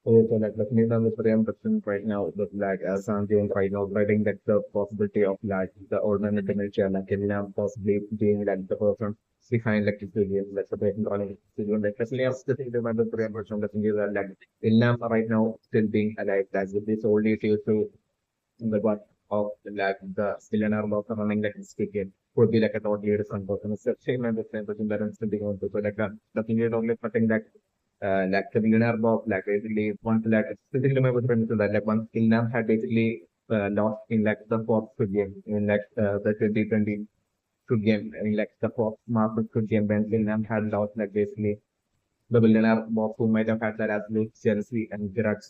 So like the thing is very interesting right now that like Sanjay right now writing that the possibility of like the ordinary dementia like Ilham possibly being like the person behind like the studio, like the person running the studio. Like especially as the thing about the Korean version, the thing is that like Ilham right now still being alive, like with this only due to the one of like the billionaire of running like this game could be like a totally different person. It's the same and the same person that is still being on. So like the thing is only something that like the millionaire Bob, like basically once like specifically my friend to that like once Ilnam had basically lost in like the fourth Squid game in like the 2020 Squid game in like the fourth Marvel Squid game when Ilnam had lost like basically the billionaire Bob who might have had that absolute jealousy and grudge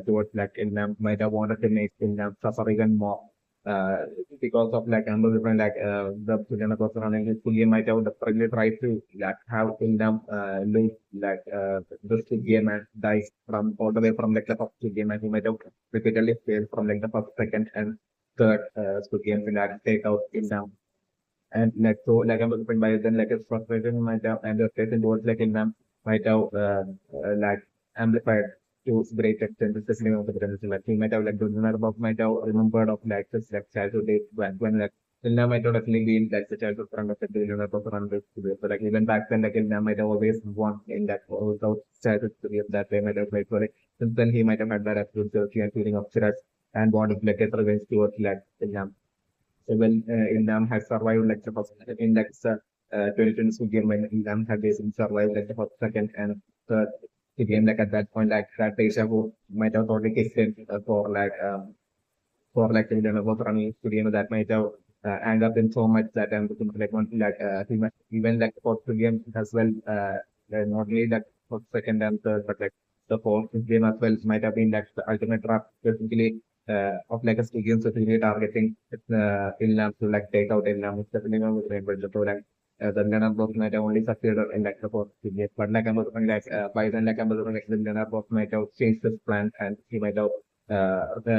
towards like Ilnam might have wanted to make Ilnam suffer even more uh, because of like another different like the billionaire person running his full game might have desperately tried to like have Ilnam lose like this game and die from all the way from like the first game and he might have repeatedly failed from like the first, second and third Squid game to like take out Ilnam. And like so, like I'm looking by then like his frustration might have and the frustration towards like Ilham might have like amplified to great extent, especially of the generation. Like he might have like the about might have remembered of like his like childhood days when like Ilham might have definitely been like the childhood friend of the billionaire person on this studio. So like even back then like Ilham might have always won in that without childhood studio that way might have played for it. Since then he might have had that absolute jealousy and feeling of stress and wanted to like get revenge towards like Ilham. When Inam has survived like the first in like the 2022 game when Inam had basically survived like the first, second, and third game like at that point like that deja vu might have totally kicked in for like the was running to game that might have angered him so much that like one like he might, even like the fourth game as well not only like first, second, and third but like the fourth game as well might have been like the ultimate trap basically of like a stadium so really targeting Ilnam to like take out Ilnam. It's definitely not with Rainbow. So like the Gunnar box might have only succeeded in like the fourth game. But like I'm looking like by then like I'm looking like the Gunnar box might have changed his plan and he might have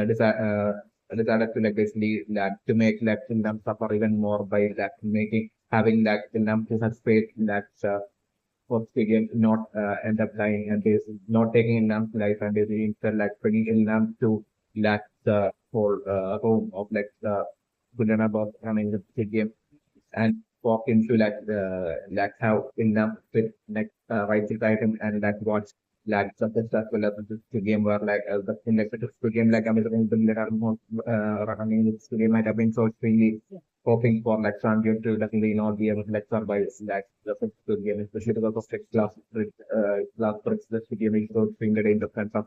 decided to like basically like to make like Ilnam suffer even more by like making having like Ilnam to such fate that of Stadium not end up dying and basically not taking Ilnam's life and basically instead like bringing Ilnam to like the whole home of like the Gulnabog running the stadium and walk into like how Ilnam fit like right beside him and like watch like such a successful as the game where like the in like the game like I'm the running the game might have been so extremely hoping for like champion to definitely not be able to like survive like the first game, especially because of like class tricks that the game is so extremely in the sense of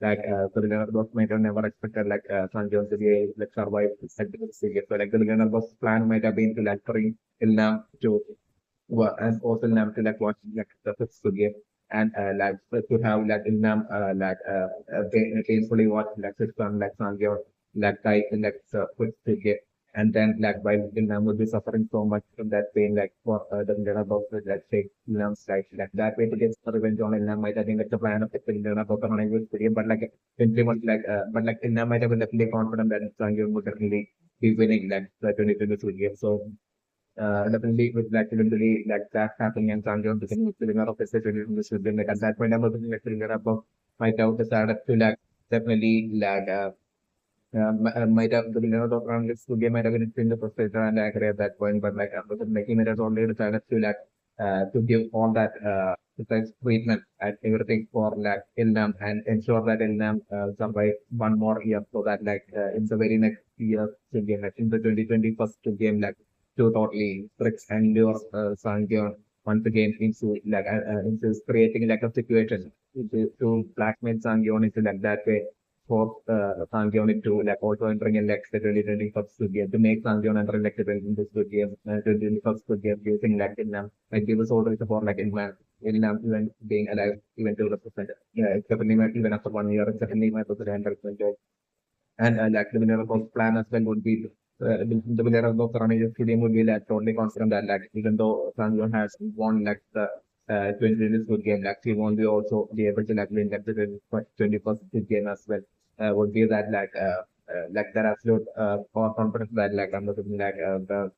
like the beginner boss might have never expected like champion to be like survive like this game. So like the beginner boss plan might have been to like bring Ilnam to and also Ilnam to like watch like the fifth game and like to have like Ilnam painfully watch like his son like Sanjay like die in like fifth game and then like while Ilnam would be suffering so much from that pain like for the Lena box with like take Ilnam's life like that way to get revenge on Ilnam might I think that's the plan of the Lena box running with video but like in pretty much like but like Ilnam might have been definitely confident that Sanjay would definitely be winning like the 2022 game so definitely with like eventually like that happening and Sanjay becoming the winner of the situation this would be like at that point I'm looking like the winner of might have decided to like definitely like might have the winner of round this game might have been in the frustrator and angry at that point, but like after making it has already decided to like to give all that precise treatment and everything for like Ilnam and ensure that Ilnam survive one more year so that like in the very next year game like in the 2021st game like to totally tricks and lure Sangyeon once again into like into creating like a situation to blackmail Sangyeon into like that way for Sangeon to like also entering in like the 2020 Cups good game to make Sangeon enter like the 2020 good game, 2020 Cups good game using like in like he was already support like in even being alive even to represent yeah definitely even after 1 year definitely my president and like the winner of the plan as well would be the winner of the Toronto Stadium would be like totally confident that like even though Sangeon has won like the 2020 good game, like he won't be also be able to like win like the 21st good game as well. Would be that like that absolute confidence that like I'm looking like the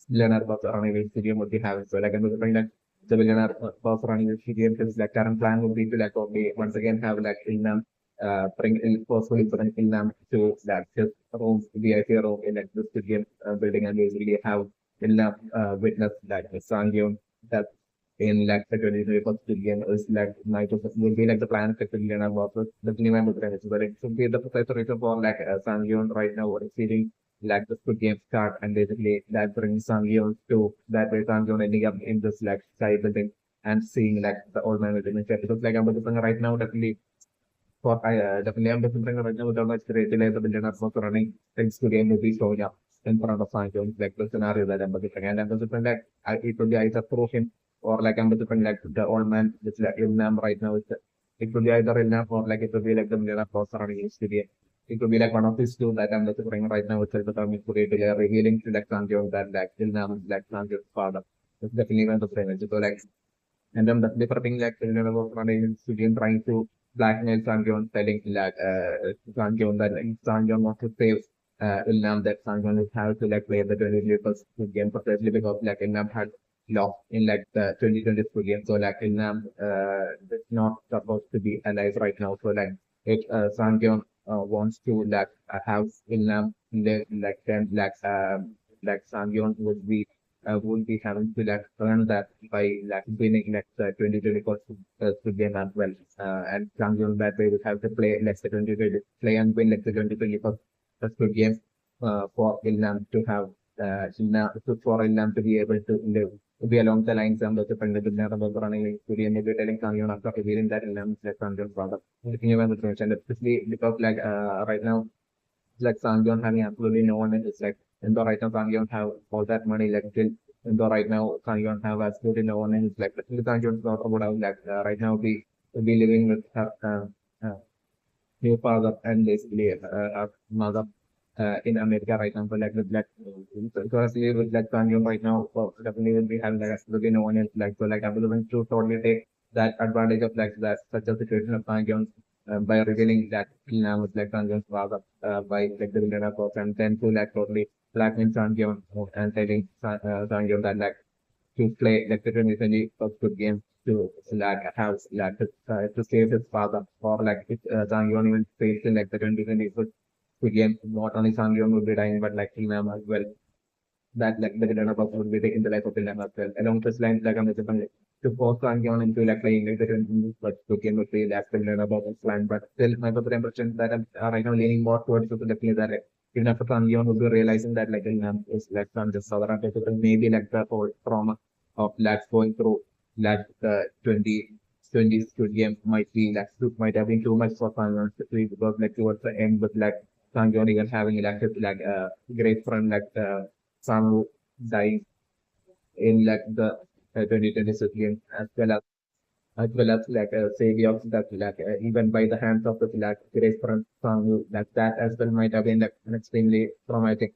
Leonard was Toronto Stadium would be having. So like I'm looking like the billionaire was running the game. His like current plan would be to like okay, once again have like Ilnam bring forcefully bring Ilnam to like his room, VIP room in like this game building, and basically have Ilnam witness like the Sangyun that in like the 2021st billion is like night will be like the plan for billion and versus the new member credits. But it should be the processor reason for like Sangyun right now what is feeling like the Squid Game start and basically that brings Sangyun to that way Sangyun ending up in this like sky building and seeing like the old man with the because like I'm looking right now definitely for I definitely I'm looking right now with how much creative the billion are also running things to game will be showing up in front of Sangyun like the scenario that I'm looking and I'm looking like it would be either through him or like I'm looking like the old man which like Ilnam right now it could be either Ilnam or like it could be like the million also running in studio. It could be like one of these two that I'm looking right now, which is becoming creatively revealing to like Sangyun that like Ilnam is like Sangyun's father. It's definitely one of the famous. So like and then the different thing like Ilnam was running studio trying to blackmail Sangyun, telling like Sangyun that like Sangyun wants to save Ilnam that Sangyun is how to like play the 2021st game precisely because like Ilnam had lost in like the 2020 game. So like Ilnam is not supposed to be alive right now. So like if Sangyun wants to like have Ilnam in the like then like Sangyun would be having to like earn that by like winning like the 2024 Squid Game as well. And Sangyun that way would have to play like the 2020 play and win like the 2024 Squid Game for Ilnam to have for Ilnam to be able to live to be along the lines of the different about running like to maybe telling Sangyun after revealing that Ilnam is like Sangyun's father. Looking even the and especially because like right now like Sangyun having absolutely no one is like in the right now Sangyun have all that money like till in the right now Sangyun have absolutely no one is like Sangyun's not about how like right now we be living with her new father and basically her mother in America right now. But like with like currently with like Sangyun right now definitely will be having like absolutely no one else like so like I'm willing to totally take that advantage of like that such a situation of Sangyun by revealing that Ilnam was like Sangyun's father by like the villain of and then to like totally blackmail Sangyun and telling Sangyun that like to play like the 2020 good game to like have like to save his father or like if Sangyun even faced in like the 2020 good game, not only Sangyun would be dying but like Ilnam as well that like the villain of would be taking the life of Ilnam as well. Along this lines, like I'm just to force Sangyun into like playing like the 2020 but good game would be like the villain about his plan. But still my first impression that I'm right now leaning more towards to definitely that like even after Sangyun would be realizing that like Ilnam is like from the southern maybe like the whole trauma of lads going through like the 2020 Squid Game might be like might have been too much for Sangyun because like towards the end with like Sangyun even having like his like great friend like Samu dying in like the 2020 Squid Game as well as like savior that like even by the hands of the like great friend Samu like that as well might have been like an extremely traumatic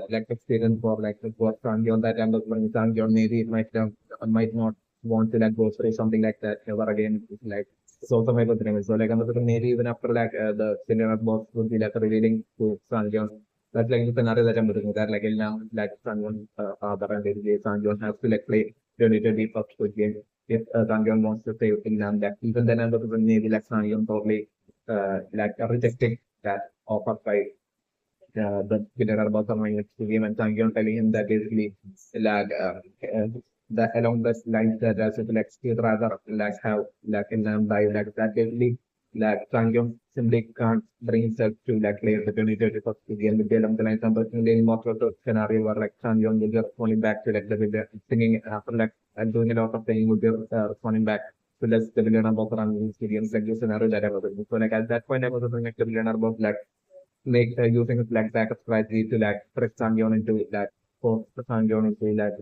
like experience for like the poor Sangyun that I'm looking Sangyun maybe it might not want to like go through something like that ever again. It's like it's also my good dream. So like I'm looking maybe even after like the cinema box would be like revealing to Sangyun. That's like the scenario that I'm looking at that like now like Sangyun father and basically Sangyun has to like play 2020 first good game if Sangyun wants to save Ilnam that even then I'm looking maybe like Sangyun probably like rejecting that offer by the winner about coming next to him and Sangyun telling him that basically like that along the lines that as if like he'd rather like have like in them die like that basically like Sangyun simply can't bring himself to like play the 2021st game with the along the lines of personally most of the scenario where like Sangyun will be responding back to like the video singing after like and doing a lot of things would be responding back to less the villain about running experience like the scenario that I was in. So like at that point I was doing like the villain about like make using a like backup strategy to like press Sangyun into like force the Sangyun into like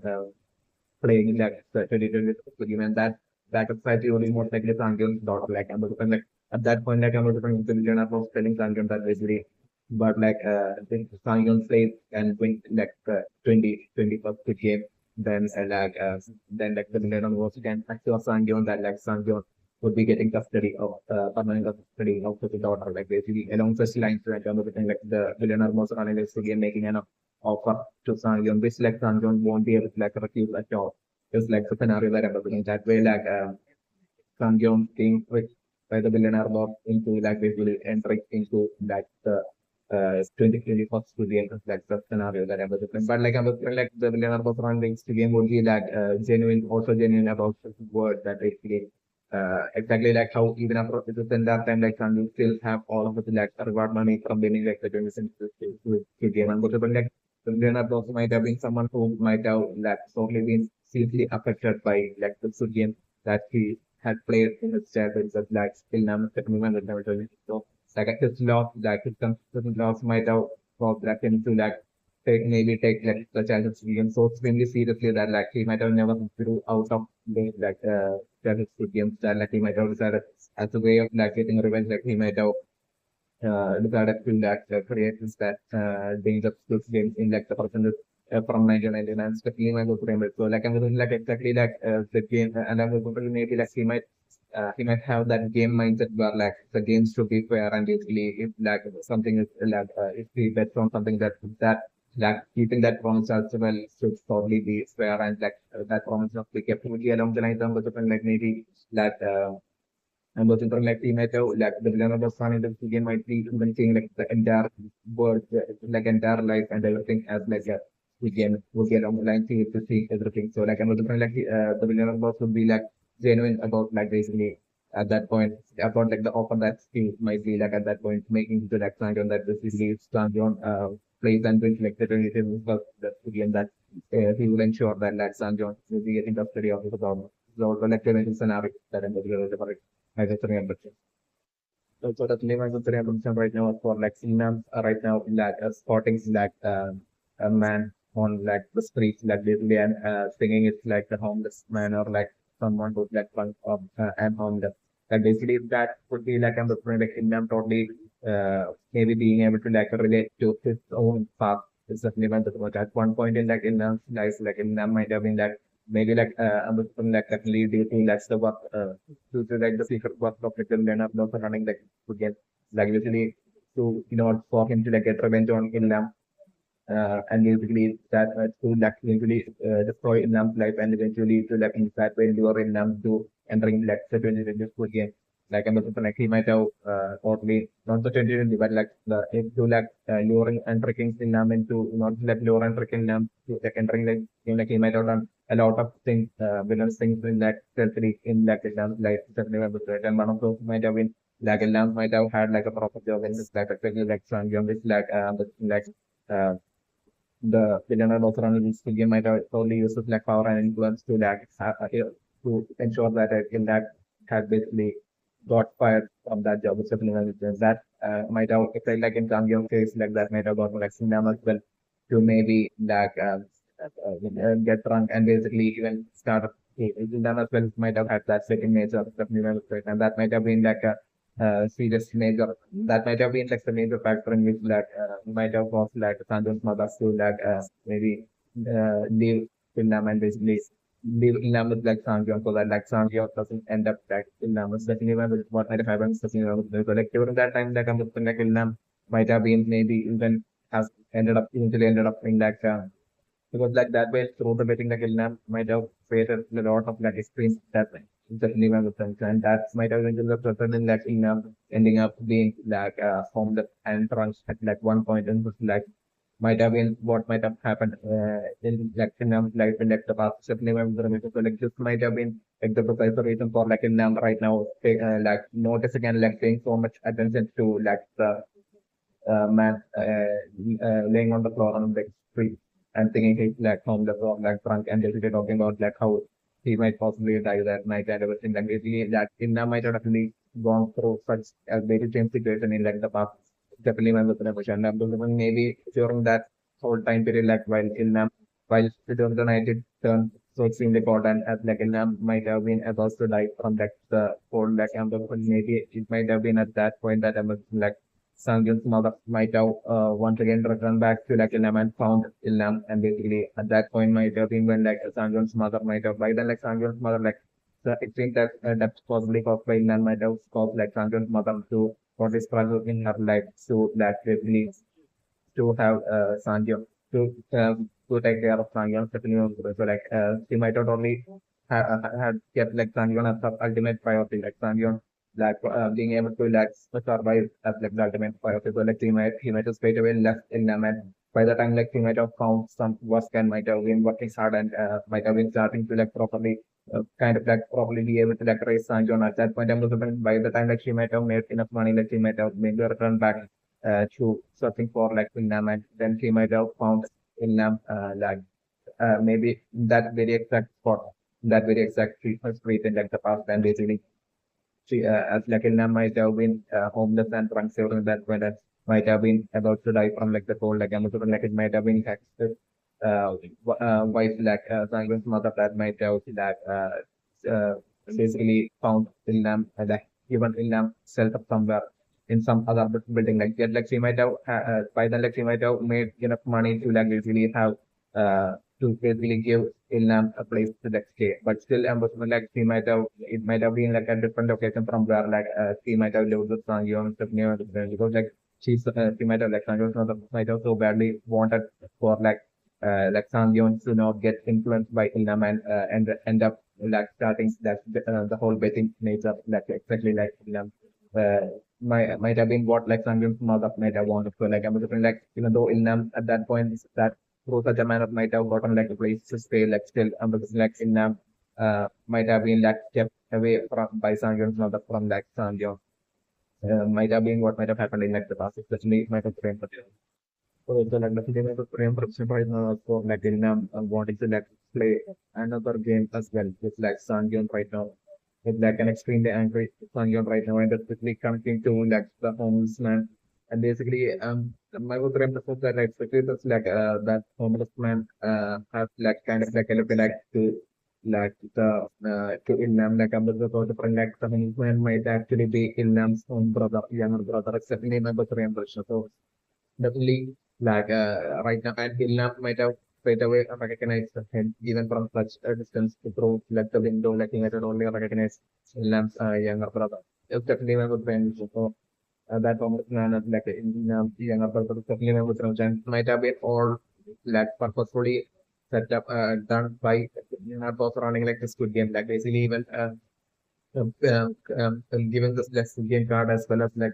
playing like the 2020 game and that backup strategy only most likely Sangyun's daughter like and like at that point like I'm looking into villain of telling Sangyun that basically but like I think Sangyun plays and win like 2021st game then like the villain was can actually Sangyun that like Sangyun would be getting custody of permanent custody of the daughter, like basically along such lines like everything like the billionaire was analyzed again making an offer to Sangyun, which like Sangyun won't be able to like refuse at all. It's like the scenario that I'm looking that way, like Sang Yeon being tricked by the billionaire boss into like basically entering into like the 2021st studio. That's the scenario that I was looking. But like I was like the billionaire boss running the game would be like genuine, also genuine about the word that basically exactly like how even after it is in that time like you still have all of the like reward money from winning like the 20 cents to game. And but like the billionaire boss might have been someone who might have like totally been seriously affected by like the game that he had played in his childhood, but like still never remember never told me. So like his loss, like his consistent loss might have caused like him to like take like the childhood game so extremely seriously that like he might have never grew out of the like childhood games that like he might have decided as a way of like getting revenge, like he might have decided to like create this that dangerous games in like the person from 1999, especially my good friend. So like I'm going like exactly like the game, and I'm going to maybe like he might have that game mindset where like the games should be fair, and basically if like something is like if he bets on something that like keeping that promise as well should probably be fair, and like that promise must be kept maybe along the lines of like maybe that. And was something like Teammate, like the villain of the sun in the begin might be even seeing like the entire world, like entire life and everything as like a weekend would get on the line to see everything. So like I was like the villain of boss would be like genuine about like basically at that point about like the offer that he might be like at that point making to like Sanjon that this is Sanjon plays and brings like the relative but the again that he will ensure that like Sanjon will be getting custody of his problem. So like the scenario that I'm going to I just remember. So the cinema is very important right now for like cinema right now like spotting like a man on like the streets like basically and singing it's like a homeless man or like someone who's like one of and homeless. Like basically that would be like I'm looking like cinema totally maybe being able to like relate to his own path. It's definitely one that at one point in like in life like in might have been like maybe like I'm looking like definitely due to that's the work to like the secret work of like the learner also running like again like usually to in order for him to like get revenge on Ilham and basically that to like eventually destroy Ilham's life and eventually to like in that way lure Ilham to entering like the 2020 game. Like I'm also like he might have totally not the 2020 but like the to like luring and tricking Ilham into not like lure and tricking Ilham to like entering the game like he might have done a lot of things villainous things in that territory in like Ilham's life certainly and one of those might have been like Ilham might have had like a proper job in this like especially like strong young like like uh, the billionaire also running this game might have totally uses like power and influence to like to ensure that in that had basically got fired from that job. It's definitely that might have if like in Kang case like that might have got like Sinam as well to maybe like get drunk and basically even start a Sinam as well might have had that second nature definitely and that might have been like a serious major that might have been like the major factor in which like might have caused like Sanjay's mother to like maybe leave Vietnam and basically leave Vietnam with like Sanjay so that like Sanjay doesn't end up like Vietnam was definitely what might have happened so like during that time like I'm looking like Vietnam might have been maybe even has eventually ended up in like because like that way through the betting like Ilham might have created a lot of like extreme that certainly one of the things and that might have ended up resulting in like Ilham ending up being like homeless and drunk at like one point and was like might have been what might have happened in like Ilham's life in like the past certainly one of the reasons. So like this might have been like the precise reason for like Ilham right now like noticing and like paying so much attention to like the man laying on the floor on the street and thinking he's like homeless or like drunk and basically talking about like how he might possibly die that night and everything. Like basically that Inna might have actually gone through such a very same situation in like the past. Definitely my with an emotion. I'm thinking maybe during that whole time period, like while during the night it turned so extremely cold and as like Inna might have been about to die from like the cold like maybe it might have been at that point that I was like Sangyun's mother might have once again returned back to like Ilham and found Ilham and basically at that point might have been when like Sangyun's mother might have by then like Sangyun's mother like the extreme that possibly caused by Ilham might have caused like Sangyun's mother to for this struggle in her life so that basically to have Sanjay to to take care of Sangyon, especially on so like she might not only had kept like Sangyon as her ultimate priority, like Sangyon like being able to like survive as like the ultimate priority. So like he might have straight away left in and by the time like he might have found some work and might have been working hard and might have been starting to like properly kind of like probably be able to like raise Sangyon at that point. And by the time like she might have made enough money, like she might have maybe returned back to searching for like Vietnam, and then he might have found Vietnam like maybe that very exact spot, that very exact street in like the past, and basically she as like Vietnam might have been homeless and drunk during that point, and might have been about to die from like the cold, like Amazon, like it might have been his wife, like Sangren's mother, that might have like basically found Vietnam, like given Vietnam shelter somewhere in some other building like that. Like she might have by then like she might have made enough money to like basically have to basically give Ilham a place to like stay. But still Ombudsman like she might have it might have been like a different location from where like she might have lived with Sangyo and stuff near because like she might have like Sangyo might have so badly wanted for like Sangyo to not get influenced by Ilham and end up like starting that the whole betting nature like exactly like Ilham. Might have been what like Sangyun's mother might have wanted to like I'm different like even though Ilnam at that point that through such a manner might have gotten like a place to stay like still like Ilnam might have been like kept away from by Sangyun's mother from like Sangyun might have been what might have happened in like the past especially might have framed for so it's like definitely might have framed for right now so like Ilnam wanting to like play another game as well with like Sangyun right now with like an extremely angry Sangyun right now and especially connecting to like the homeless man. And basically, my was represents that like spectators like that homeless man has like kind of like a look like like the to Ilnam like the different like the homeless man might actually be Ilnam's own brother, younger brother, except in my was reimbursed. So definitely, like right now, and Ilnam might have straight away recognized him even from such a distance through like the window, like he might have only recognized Ilnam's younger brother. It's definitely my good friend. So that Thomas man like in younger brother, definitely my good friend. And might have been all like purposefully set up, done by both running like the Squid Game, like basically even giving this like game card as well as like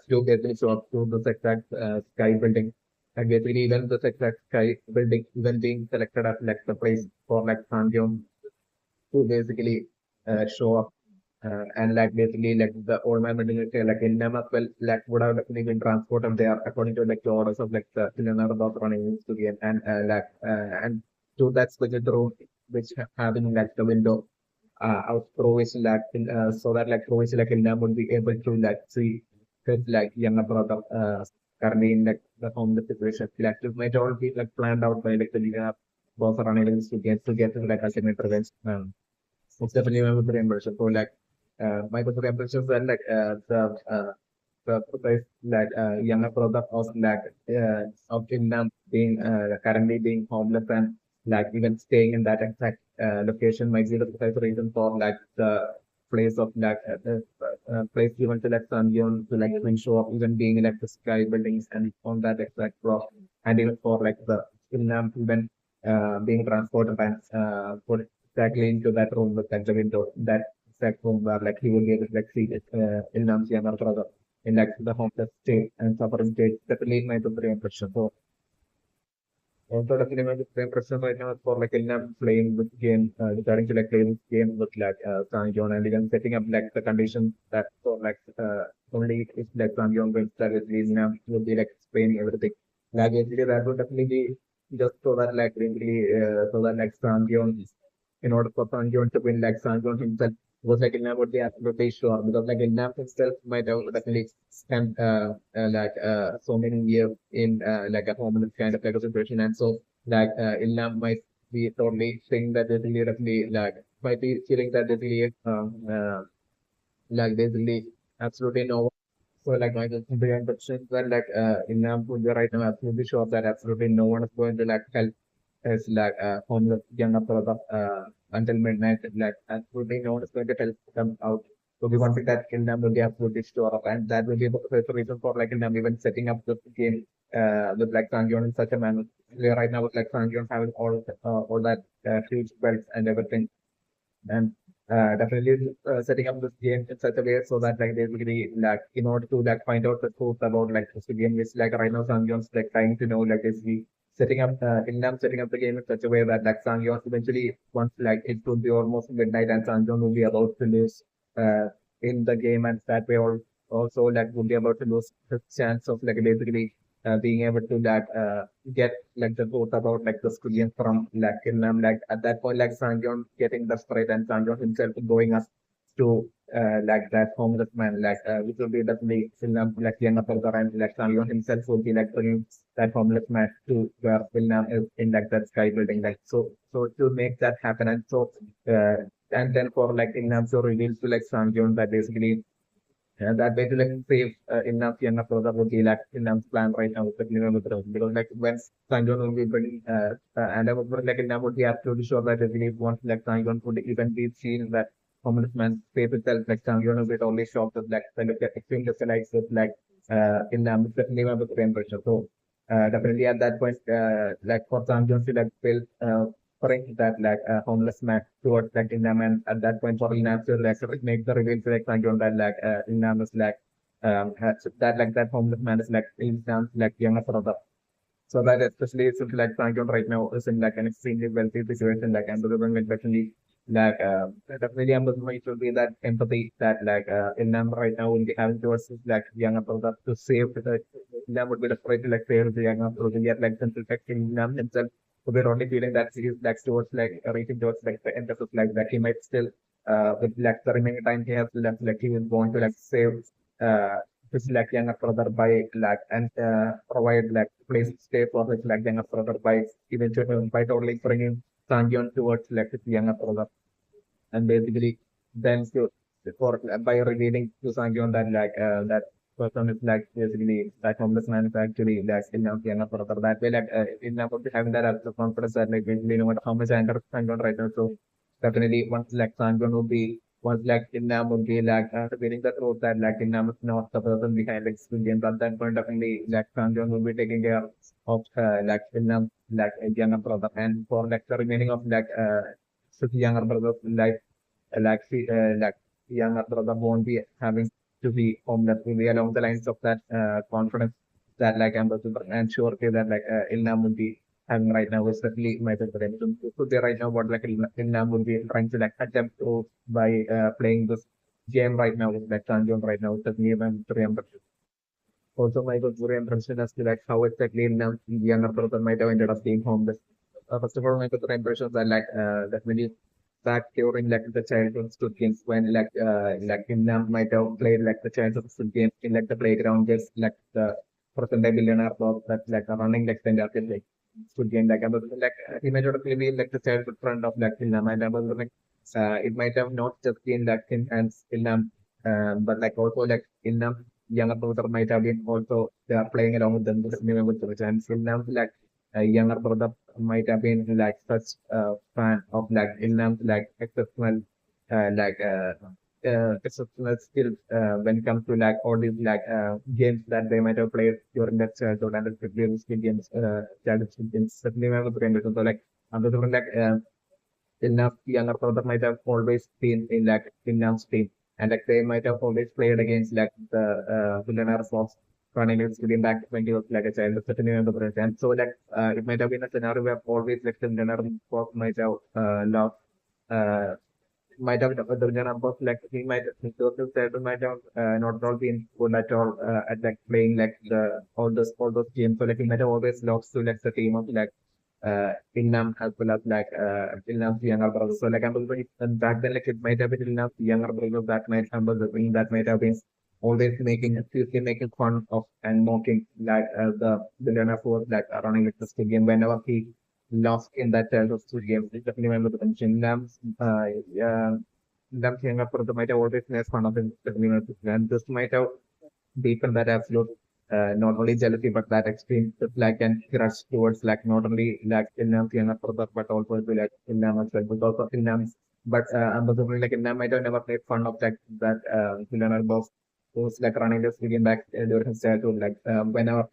to basically show up to the exact sky building. Like basically even the exact sky building even being selected as like the place for like Sanjeon to basically show up and like basically like the old man military like in them as well like would have definitely been transported there according to like the orders of like the Leonardo running to game and to that specific room which having like the window out Croatia like so that like Croatia like India would be able to like see his like younger brother currently in like the homeless situation. Like this might all be like planned out by like the leader boss running to get to like ultimate revenge. It's definitely my good impression. So like my good impression is that like the precise like younger brother of India being currently being homeless and like even staying in that exact location might be the precise reason for like the place of like place given to like Sangyun to like even show up even being in like the sky buildings and on that exact block and even for like the Ilnam even being transported and put exactly into that room with like the window that exact room where like he will be able to like see Ilnam's younger brother in like the homeless state and suffering state definitely made a very impression. So also definitely made a very impression right now for like Ilnam playing with game, starting to like play this game with like Sang Yon and even setting up like the conditions that for like only if like Sang Yon wins that is Ilnam will be like explaining everything. Like basically that would definitely be just so that like really so that like Sang Yon in order for Sanjon to win, like Sanjon himself was like Ilnam would be absolutely sure because like Ilnam himself might have definitely spent so many years in like a homeless kind of like a situation, and so like Ilnam might be totally saying that basically definitely like might be feeling that basically like basically absolutely no. So like my behind but since then like Ilnam would be right now absolutely sure that absolutely no one is going to like help is like homeless young brother until midnight. Like absolutely no one is going to help them out So we wanted that Ilnam will be absolutely sure of, and that will be the reason for like Ilnam even setting up the game with like Sangyon in such a manner. Right now with like Sangyon having all that huge belts and everything, and definitely setting up this game in such a way so that like basically like in order to like find out the truth about like this game, which like right now Sangyon's like trying to know like basically setting up setting up the game in such a way that like Sangyon eventually once like it will be almost midnight and Sangyon will be about to lose uh, in the game, and that way also like will be about to lose his chance of like basically being able to like get like the truth about like the Squid from like Ilnam. Like at that point, like Sangyon getting desperate and Sangyon himself going up to like that homeless man, like which will be definitely Ilnam like younger brother, and like Sangyon himself will be like bringing that homeless man to where Ilnam is in like that sky building. Like so to make that happen, and so and then for like Ilnam to reveal to like Sangyon that basically that way to like save enough younger brother would be like enough plan right now with the brother, because like when Sanjon will be bringing and I was like enough would be absolutely sure that if he wants like Sanjon would even be seen that homeless man faith itself, like Sanjon will be totally shocked with like kind of extreme dislikes with like in definitely with the same pressure. So definitely at that point like for Sanjon to like build bring that like homeless man towards like Inam, and at that point for Inam to like make the reveal to like Sanjon that like Inam is like has, that like that homeless man is like Inam's like younger brother. So that especially since like Sanjon right now is in like an extremely wealthy situation, like and the government especially like definitely I'm looking it will be that empathy that like Inam right now will be having towards his like younger brother to save the Inam would be desperate to like save the younger brother, yet like since like Inam himself, so we're only feeling that he is like towards like reaching towards like the end of his life, that he might still with like the remaining time he has left, like he is going to like save uh his like younger brother by like and provide like place stay for his like younger brother by eventually by totally bringing Sangyon towards like his younger brother, and basically then to for by revealing to Sangyon that like that person is like basically that homeless man is actually like in our younger brother. That way like in about having that as the confidence that like basically no matter how much anger Sangyon right now, so definitely once like Sangyon will be once like Innam would be like revealing the truth that like Innam is not the person behind like Squid Games. At that point definitely like Sangyon will be taking care of like Innam like a younger brother, and for like the remaining of like his younger brother's life like younger brother won't be having to be homeless, will be along the lines of that confidence that like I'm and surety that like Ilnam will be having right now is definitely my favorite. So there right now what like Ilnam will be trying to like attempt to by playing this game right now with like Sanjon right now with the game and Theory&Predict. Also my good very impression as to like how exactly Ilnam's younger brother might have ended up being homeless. First of all, my good impressions are like definitely back during like the childhood Squid Games when like Vietnam might have played like the childhood Squid Games in like the playground just like the present day billionaire box that like running like the entire like Squid Game, like I was like he might have been like the childhood friend of like Vietnam, and I was like it might have not just been like him and Vietnam but like also like Vietnam younger brother might have been also they are playing along with them with the and Vietnam like a younger brother might have been like such a fan of like Ilnam's like exceptional exceptional skill when it comes to like all these like games that they might have played during that childhood and the previous games childhood games certainly I was so like I'm the different like enough younger brother might have always been in like Ilnam's team, and like they might have always played against like the billionaire Fox running its within back when he was like a child, certainly remember the and so like it might have been a scenario where always like the billionaire Fox might have lost uh might have the billionaire Fox like he might Joseph Selden might have not at all been good at all at like playing like the all those games, so like he might have always lost to like the team of like Vietnam as well as like Vietnam's younger brother. So like I'm very and back then like it might have been Vietnam's younger brother that might have been the thing that might have been always seriously making fun of and mocking like the billionaire who was like running like the Squid Game whenever he lost in that childhood Squid Game. I definitely remember the Vietnam's Vietnam's younger brother might have always made fun of him, and this might have deepen that absolute not only jealousy but that extreme like and crush towards like not only like Ilnam's younger brother but also to like Ilnam as well, because of Ilnam's But I'm assuming like I might have never made fun of like that billionaire boss who's like running this video back during his childhood. Like whenever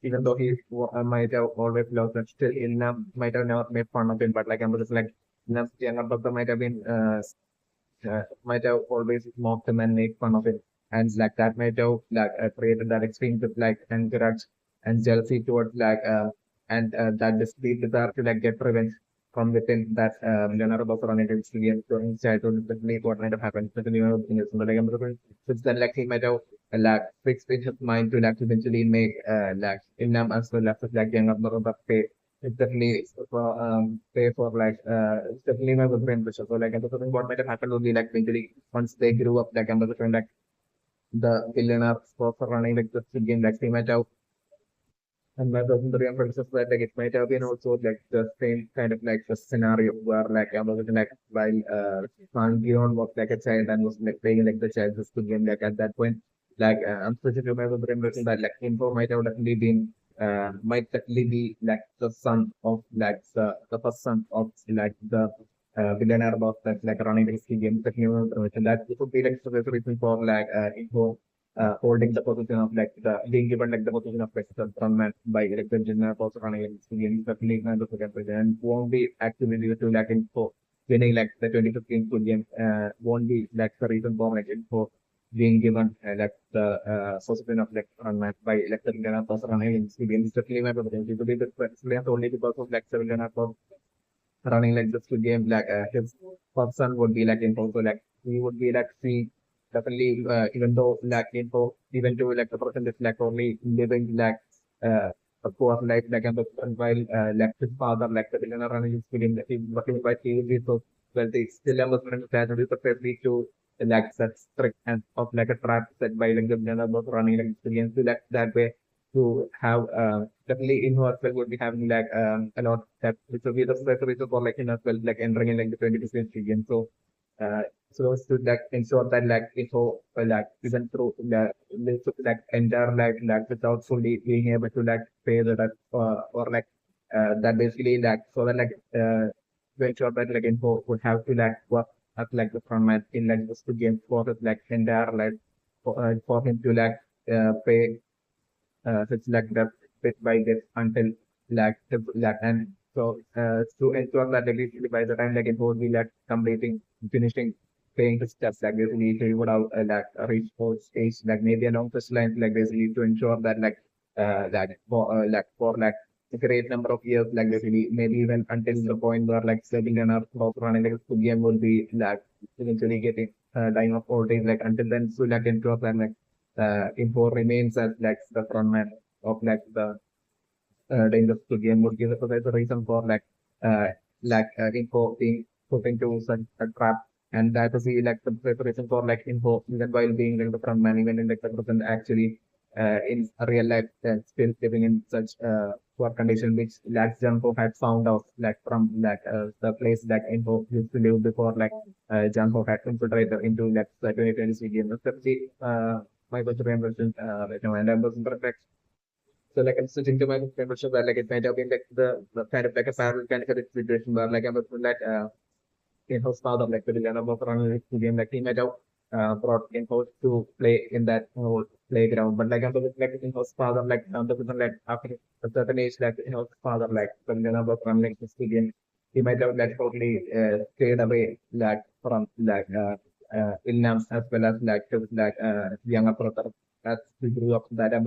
even though he might have always lost, but still Ilna might have never made fun of him. But like I'm just like Ilna's younger brother might have always mocked him and made fun of him, and like that might have like created that extreme like and grudge and jealousy towards and that this the desire to like get revenge from within that Leonardo was running into experience during his childhood, especially what might have happened, especially you know, things like since then like he might have like fixed in his mind to like eventually make like Ilnam as well as like younger brother pay. It's definitely for pay for it's definitely my boyfriend wishes. So like and what might have happened would be like eventually once they grew up like I'm like the billionaire for running like the game like they might have and my person the real princess that like it might have been also like the same kind of like the scenario where like I was like while San Gion was like a child and was like playing like the child's good game like at that point I'm supposed to remember the impression that like info might have definitely been might definitely be like the son of like the first son of like the billionaire boss that's like running the game the new information that it would be like the reason for info holding the position of like the being given like the position of president from by elected general also running like experience the league and the second president and won't be actively due to like info winning like the 2015 full game won't be like the reason for like info being given like the position of like run by elected general also running experience definitely my president it will be the president only because of like 7 running like this game like his person would be like info so like he would be like see definitely even though like info even to like the person is like only living like uh a poor life like and while like his father like the billionaire running his film that he working by he will be so wealthy still I was trying to preferably to like such trick and of like a trap set by like the billionaire was running like experience to that way to have definitely in herself would be having like a lot that which will be the special reason for like in herself like entering in like the 20th century again. So so as to like ensure that like info like even through the like entire like without fully being able to like pay the debt or like that basically like so that like to ensure that like info would have to like work as like the front man in like just to game for his like entire life for him to like pay such like the bit by bit until like and so to ensure that basically by the time like it would be like completing finishing paying the steps like basically he would have reached those stage like maybe along this line like basically to ensure that for like a great number of years like basically maybe even until the point where like setting enough of running like the game will be like eventually getting dying of old age like until then so like ensure that like info remains as like the frontman of like the dangerous to game would give us a reason for info being put into such a trap and that is the like the preparation for like info even while being like the frontman even in like the present actually in a real life still living in such poor condition which like Janko had found out like from the place that info used to live before Janko had infiltrated into like the 2020 game. Especially my question right now and I was perfect so like I'm switching to my membership where like it might have been like the kind of like a parallel kind of a situation where like I was like in-house father like the Villana was running the game like he might have brought in-house to play in that whole playground. But like I'm like in-house father like the person like after a certain age like in-house father like the Villana was running this game. He might have like totally stayed away like from Ilnam as well as like his younger brother as he grew up that I'm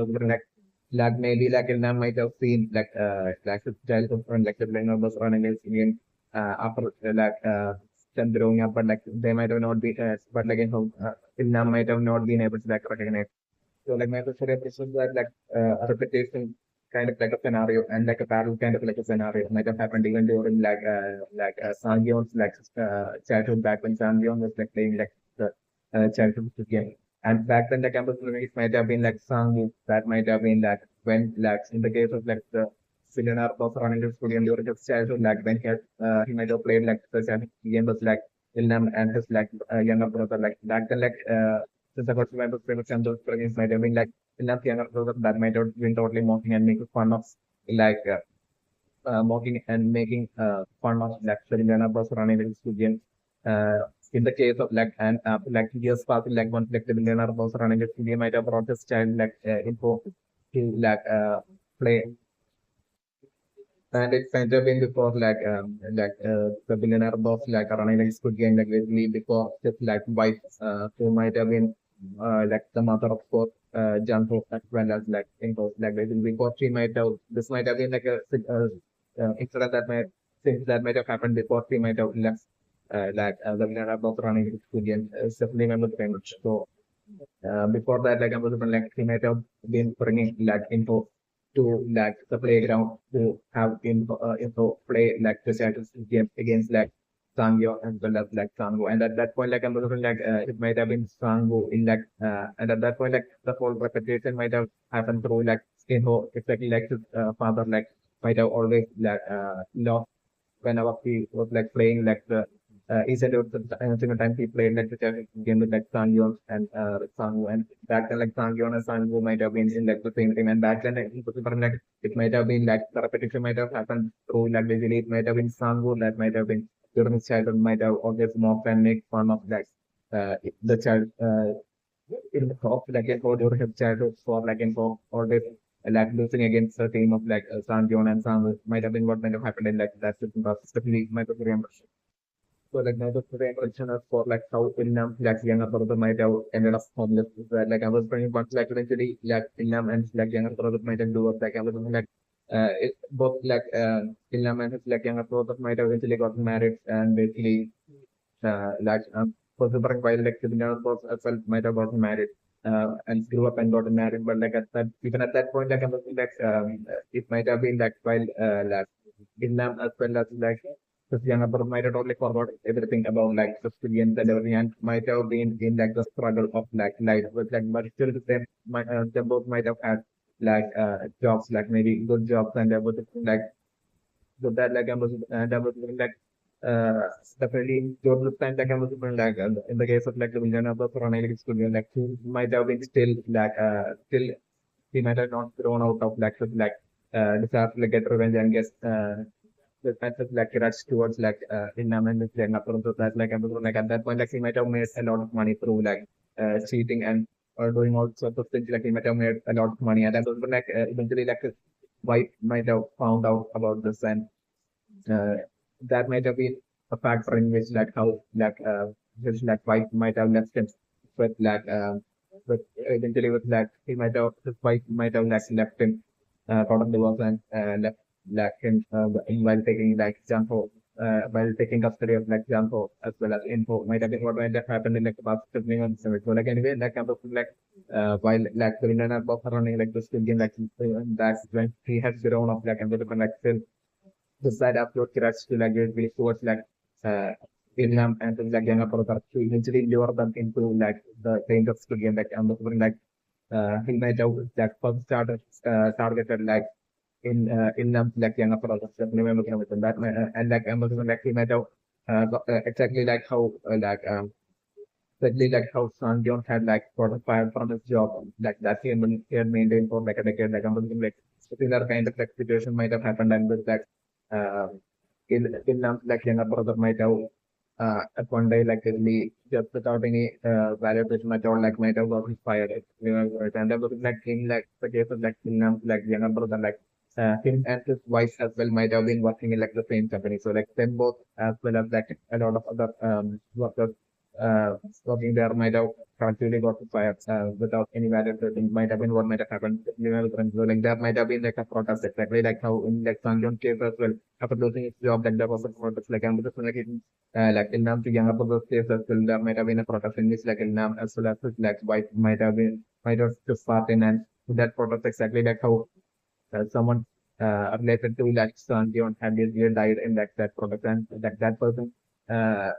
like maybe like Ilnam might have seen like his childhood friend like the Villana was running this game after them growing up, but like they might have not been, but like Vietnam might have not been able to like recognize. So like my question is that a repetition kind of like a scenario and like a parallel kind of like a scenario might have happened even during Sangyeon's childhood back when Sangyeon was like playing like the childhood game. And back then the campus movies might have been like Sangyu that might have been like when like in the case of like the billionaire was running his studio during his childhood like when he might have played like the childhood game was like Ilnam and his younger brother like back then since I got to remember famous and those programs might have been like enough younger brother that might have been totally mocking and making fun of like mocking and making fun of like the younger brother running his studio Uh, in the case of like years past, like once like the billionaire was running a studio, might have brought his child info to play, and it might have been before the billionaire was like running like Squid Game like basically before his like wife who might have been like the mother of both Janko as well as like info like basically before she might have this might have been like incident that might things that might have happened before she might have left the billionaire was running Squid Game definitely remember the time. So before that, like I was like he might have been bringing like info to like the playground to have info play like the status game against like Sangyo and well as like Sango. And at that point, like I was like it might have been Sango in like and at that point, like the whole repetition might have happened through like info exactly like his father like might have always lost whenever he was like playing like the he said it was the single time he played like the game with like Sangyon and Sangu, and back then like Sangyon and Sangu might have been in like the same team, and back then like, it was like it might have been like the repetition might have happened through like basically it might have been Sangu that might have been during his childhood might have always mocked and make fun of like the child in the top like in for during his childhood for like in for always like losing against a team of like Sangyon and Sangu might have been what might have happened in like that system, especially my remember. So like now the impression of for like how Ilnam like younger brother might have ended up homeless. Like I was trying once like eventually like Ilnam and like younger brother might have do up like I was like both like Ilnam and his like younger brother might have eventually gotten married and basically for the while like the younger brother as well might have gotten married and grew up and gotten married. But like at that even at that point like I was like it might have been like while like Ilnam as well as like this younger brother might have totally forgot everything about like the experience and everything and might have been in like the struggle of like life with like but still they both might have had jobs like maybe good jobs and everything like so that like I was and I was like uh definitely during this time like I was like in the case of like the villain of the Coronel studio like he might have been still he might have not thrown out of disaster like get revenge and guess the kind of like rush towards like environment with like Napoli, so that like everyone like at that point like he might have made a lot of money through like cheating and or doing all sorts of things like he might have made a lot of money and then like eventually like his wife might have found out about this and uh, that might have been a factor in which like how his like wife might have left him with with eventually with he might have his wife might have left him out of the work and left him while taking like Janko while taking custody of like Janko as well as info might have been what might have happened in like the past 15 months. So like anyway like kind of like while like the internet was running like the skill game like that's when he has grown up like and like still decide upload crash to like really towards uh Vietnam and things like younger products to eventually lure them into like the range of skill game like I'm looking like he might have like first started targeted like in like younger products that remember with that and like I'm looking like he might have exactly like how exactly like how Son Dion had like got fired from his job like that he had maintained for like a decade like I'm looking like similar kind of like situation might have happened and with that uh, in like younger brother might have at one day like really just without any validation at all like might have gotten fired you know and I was like in like the case of like in like younger brother like him and his wife as well might have been working in like the same company so like them both as well as like a lot of other workers uh, working there might have actually got fired without any validation might have been what might have happened you know so like that might have been like a protest exactly like how in like Sanjon case as well after losing his job like there was a protest like I'm just like Ilnam to young about those cases will there might have been a protest in which like Ilnam as well as his like wife might have just part in and that protest exactly like how someone related to like Sun Dion had basically died in like that protest and like that person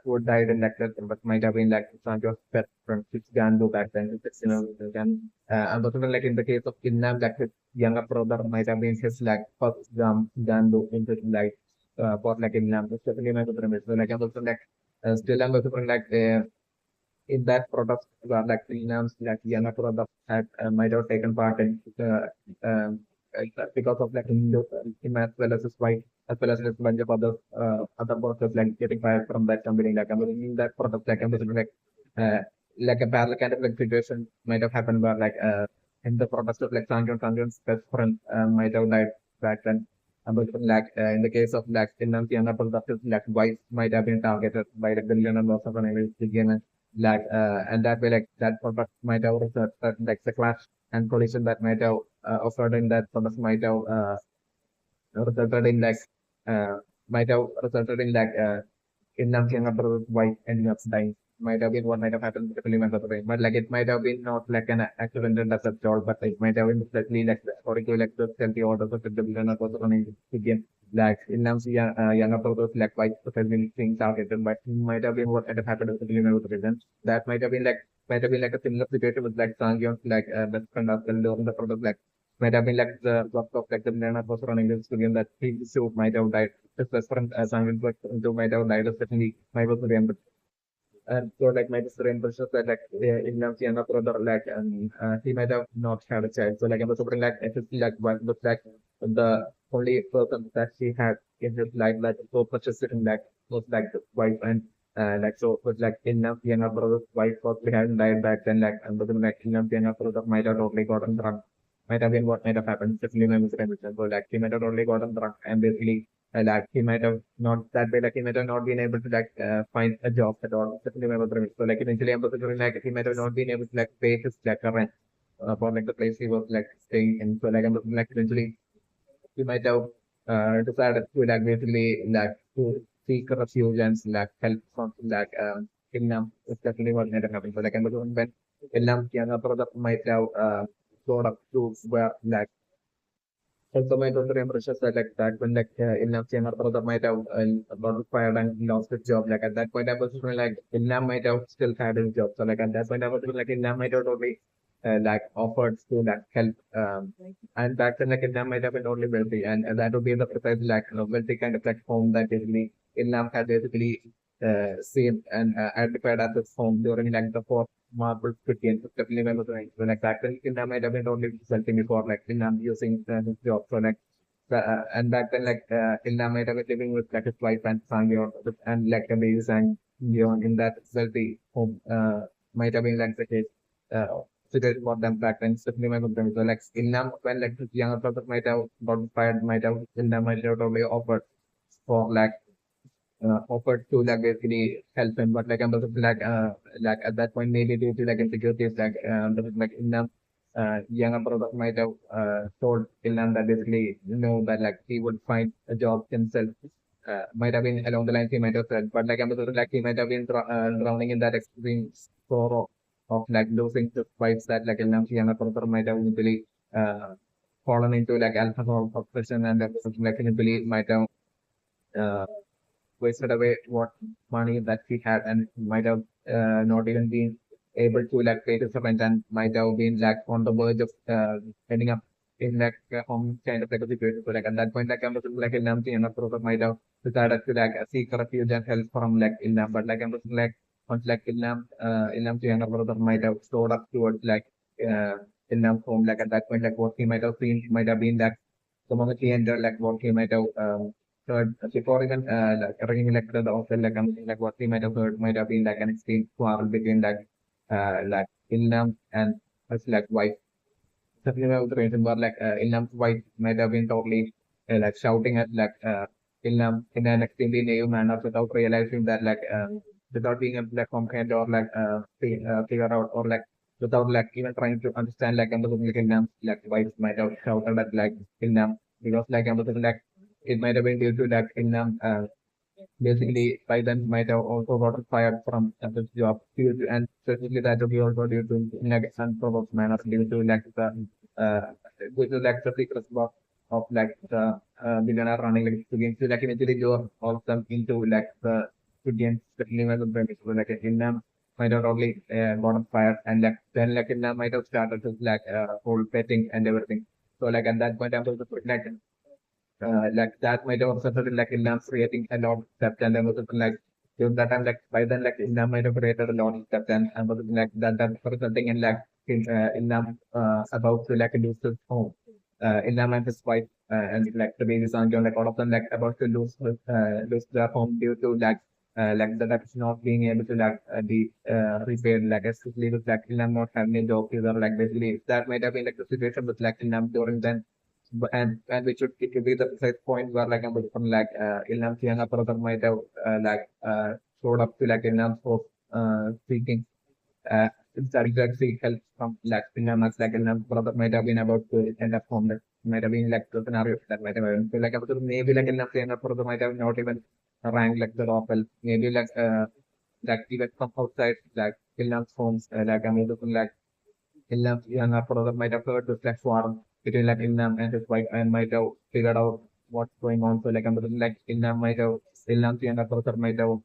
who died in like that but might have been like Sun Dion's best friend which Gandu back then it's, you know and and also like in the case of Ilnam like his younger brother might have been his like first Gandu into like for like Ilnam especially my brother so like I'm also like still I'm also like in that protest like Ilnam's like younger brother had might have taken part in uh, um, because of like him as well as his wife as well as a bunch of other workers like getting fired from that company. Like I'm assuming that product uh, like a parallel kind of like situation might have happened where in the protest of like Sangyon's best friend might have died back then. But in the case of like Innam's younger brother, his like wife might have been targeted by the billionaire loss of an again and that way like that product might have resulted like the clash and collision that might have occurred in that product might have resulted in uh, might have resulted in Innam's younger brother's wife ending up dying. Might have been what might have happened to the film at the time. But like it might have been not like an accidental death at all, but it might have been slightly like according to like the healthy orders of the villain was running again. Like Innam's younger brother's like wife has been being targeted, but it might have been what might have happened to the villain with the villain. That might have been like a similar situation with like Sangyon's best friend as well during the product might have been like the work of like the villain was running this film that he so might have died. His best friend Sangyon's like might have died especially might was the and so like my sister and brother said Indian's younger brother he might have not had a child. So like I was wondering like if it's like one was like the only person that she had in his life like so purchased in like was like the wife and like so but like Indian's younger brother's wife was behind died back then and was like Indian's younger brother might have totally gotten drunk. Might have been what might have happened. Definitely my sister and brother. So like he might have totally gotten drunk and basically like he might have not that way, like he might have not been able to find a job at all. Especially when I was running. So like eventually I'm considering like he might have not been able to like pay his like rent for like the place he was like staying in. So like I'm looking like eventually he might have decided to like basically to seek refuge and like help from Vietnam. It's definitely what might have happened. So like I'm looking when Vietnam younger brother might have gone up to where also, my daughter impressions that like that when Ilnam's younger brother might have got fired and lost his job. Like at that point, I was feeling like Ilnam might have still had his job. So like at that point, I was feeling like Ilnam might have totally offered to help. And back then like Ilnam might have been only wealthy, and that would be the precise wealthy kind of like home that basically Ilnam had basically seen and identified as his home during like the fourth marble Christian definitely remember the like back then India might have been only something before like India using his job so and back then India might have been living with like his wife and son and like a baby son in that wealthy home might have been like the case situation for them back then definitely remember them so like India when like his younger brother might have got fired might have India might have only offered for offered to basically help him, but I'm also like at that point maybe due to like insecurities there was, like Ilnam younger brother might have told Ilnam that basically you know that like he would find a job himself. Might have been along the lines he might have said, but I'm also like he might have been drowning in that extreme sorrow of like losing the wives that like Ilnam's younger brother might have eventually fallen into like alcohol obsession and like eventually might have uh, wasted away what money that he had and might have not even been able to like pay his rent and might have been like on the verge of ending up in like a home kind of like a situation. So like at that point, like I'm looking like Ilnam and brother might have decided to seek refuge and help from like Ilnam. But like I'm looking like once like Ilnam and brother might have stored up towards uh Ilnam's home. Like at that point, like what he might have seen might have been that the moment he entered, like what he might have heard before even ringing like the offer, like like what he might have heard might have been like an extreme quarrel between Ilnam and his like wife. Something about the reason where Ilnam's wife might have been totally shouting at Ilnam in an extremely naive manner without realizing that without being able to comprehend or figure out or without even trying to understand Ilnam's wife might have shouted at Ilnam because I'm looking it might have been due to Ilnam basically by then might have also got fired from this job and specifically that would be also due to unprovoked manner due to uh due to the secret of the billionaire running against eventually lure all of them into the students especially when the premise so Ilnam might have only gotten fired and then Ilnam might have started his whole betting and everything. So at that point I'm also that might have also been India creating a lot of depth and then was during that time by then India might have created a lot of depth and was that resulting in India about to lose his home Ilham and his wife and like the baby Sanjay, like all of them like about to lose their home due to like the that's not being able to the repair like especially with like Ilham not having a job either like basically that might have been like the situation with like Ilham during then. And which would it could be the precise point where like I'm from like Ilham's younger brother might have showed up to like Ilham's hope seeking uh, exactly help from like Ilham's like Ilham's brother might have been about to end up homeless. Might have been like the scenario that might have been. So like maybe like Ilham's younger brother might have not even ranked like the Roffel. Maybe like even from outside like Ilham's homes like I mean looking like Ilham's younger brother might have heard this like war between like Ilham and his wife and might have figured out what's going on. So like I'm like Ilham's younger brother might have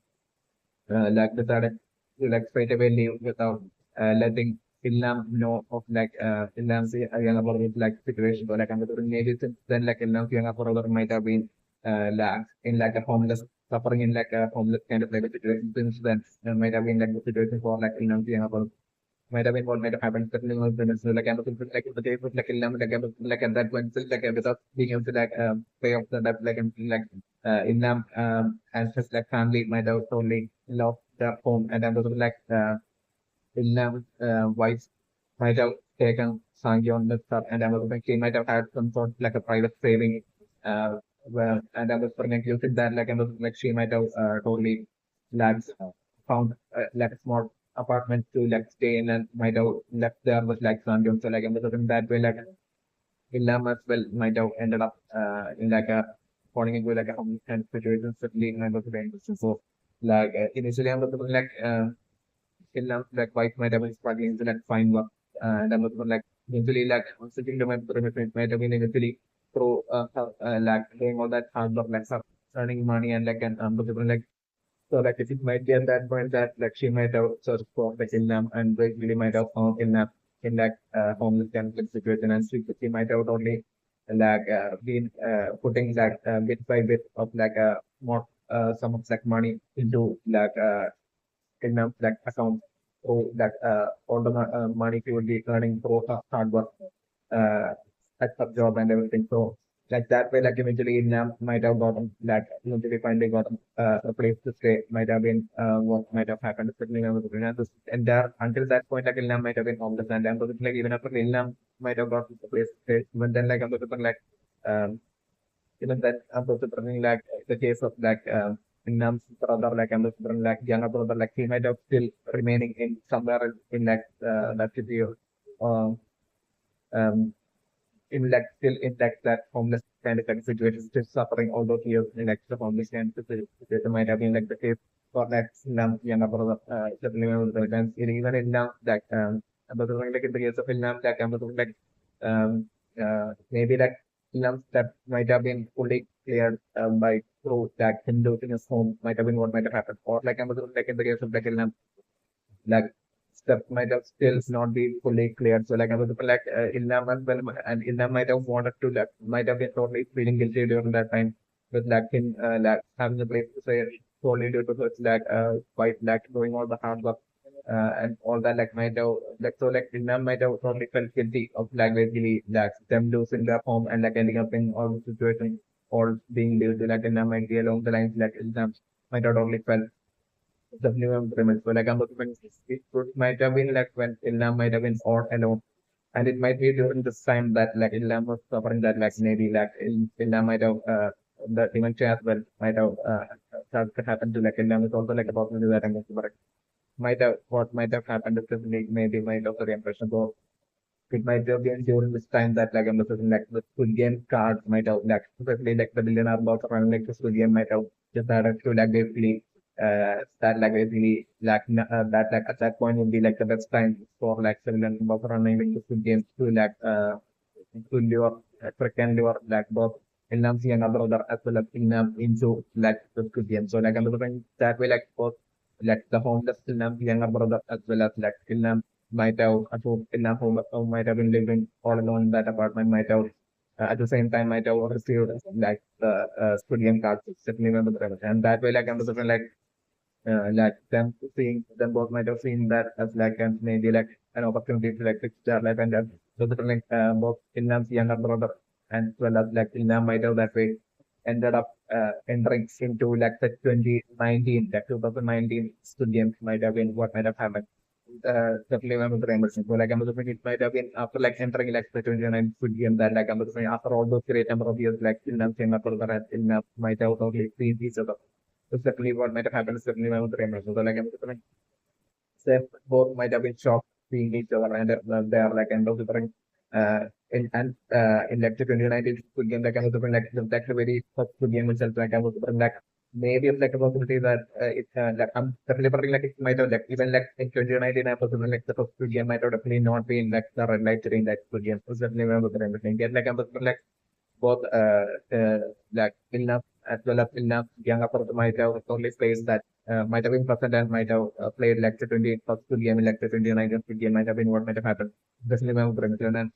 like decided to like straight away leave without letting Ilham know of like Ilham's younger brother's like situation. So like I'm maybe since then like Ilham's younger brother might have been like in like a homeless suffering in like a homeless kind of like a situation since then might have been like the situation for like Ilham's younger brother might have been what might have happened. Certainly was the so like I'm like the case with like Ilham like at that point still like without being able to pay off the debt like Ilham and his like family might have totally lost their home and then was like Ilham's wife might have taken Sangi on the stuff and I was like she might have had some sort of like a private saving and I was pregnant using that like I was like she might have totally like found like a small apartment to like stay in and might have left there with like Sangi. So like I was in that way like Ilham as well might have ended up in like a falling into like a homeless kind of situation, especially in the very so like initially I was like Ilham's like wife might have been struggling to like find work and I was like eventually like sitting to my pyramid might have been eventually through like doing all that hard work like earning money and like like so like it might be at that point that like she might have searched for like Ilham and really might have found Ilham in that homeless kind of like, situation and she might have only been putting bit by bit of like more some of like money into Ilham's like account so that all the money she would be earning through her hard work uh, at her job and everything. So like that way, like eventually Nam might have gotten that eventually finally got a place to stay. Might have been what might have happened. Certainly, and there until that point, like Ilham might have been homeless, and then like even after Ilham might have got a place to stay. But then like I'm like um, even then I'm like the case of like Ilham's brother, like I'm like younger brother, like he might have still remaining in somewhere in like that city. Uh, um, in like still in like that homeless kind of like situation, still suffering all those years in like the homeless kind of situation might have been like the case for that younger brother, certainly one of the events. Even in now that but like in the case of Ilham, that like maybe like Ilham that might have been fully cleared by through that him losing his home might have been what might have happened. Or like like in the case of like Ilham like stuff might have still not be fully cleared. So like I was like Ilham as well, and Ilham might have wanted to like might have been totally feeling guilty during that time with like him like having a place to say solely due to his quite like doing all the hard work and all that like might have like so like Ilham might have totally felt guilty of like basically like them losing their home and like ending up in all the situation or being due to like Ilham might be along the lines like Ilham might have totally felt the new implement. So like I'm looking it might have been like when Ilham might have been all alone. And it might be during this time that like Ilham was suffering that like maybe like Ilham might have the dementia as well might have started to happen to like Ilham is also like a possibility that I'm but might have what might have happened is maybe might have the impression. So it might have been during this time that like I'm looking like the Squid Game cards might have like especially like the billionaire box around like the Squid Game might have decided to like basically start like basically that like at that point would be like the best time for like civilian box running like the Squid Games to to lure freaking lure like both Ilham's younger brother as well as Ilham into like the Squid Game. So like I'm looking that way like both like the homeless Ilham's younger brother as well as like Ilham might have in a home might have been living all alone in that apartment might have at the same time might have received like the studium cards certainly remember the and that way like I'm just like them seeing them both might have seen that as like and maybe like an opportunity to like fix their life and so that like both Ilnam's younger brother and as well as like Ilnam might have that way ended up entering into like the 2019, like 2019 Squid Games might have been what might have happened. Definitely remember the Emerson. So like I'm assuming it might have been after like entering like the 29 Squid Game that like I'm assuming after all those great number of years like Ilnam came up with that Ilnam might have totally seen each other. That's definitely what might have happened. Is definitely remember the Emerson. So like I'm assuming say both might have been shocked seeing each other and they are like end of the different in like the 2019 Squid Game like I was different like that's a very first Squid Game itself like I was different like maybe it's like a possibility that it's like I'm definitely pretty like it might have like even like in 2019 I was like the first Squid Game might have definitely not been like the red light during that Squid Game. So definitely remember the everything. Get like I was like both like enough as well as enough young upper might have only players that might have been present and might have played like the 28 first Squid Game in like the 2019 Squid Game might have been what might have happened. Definitely remember the and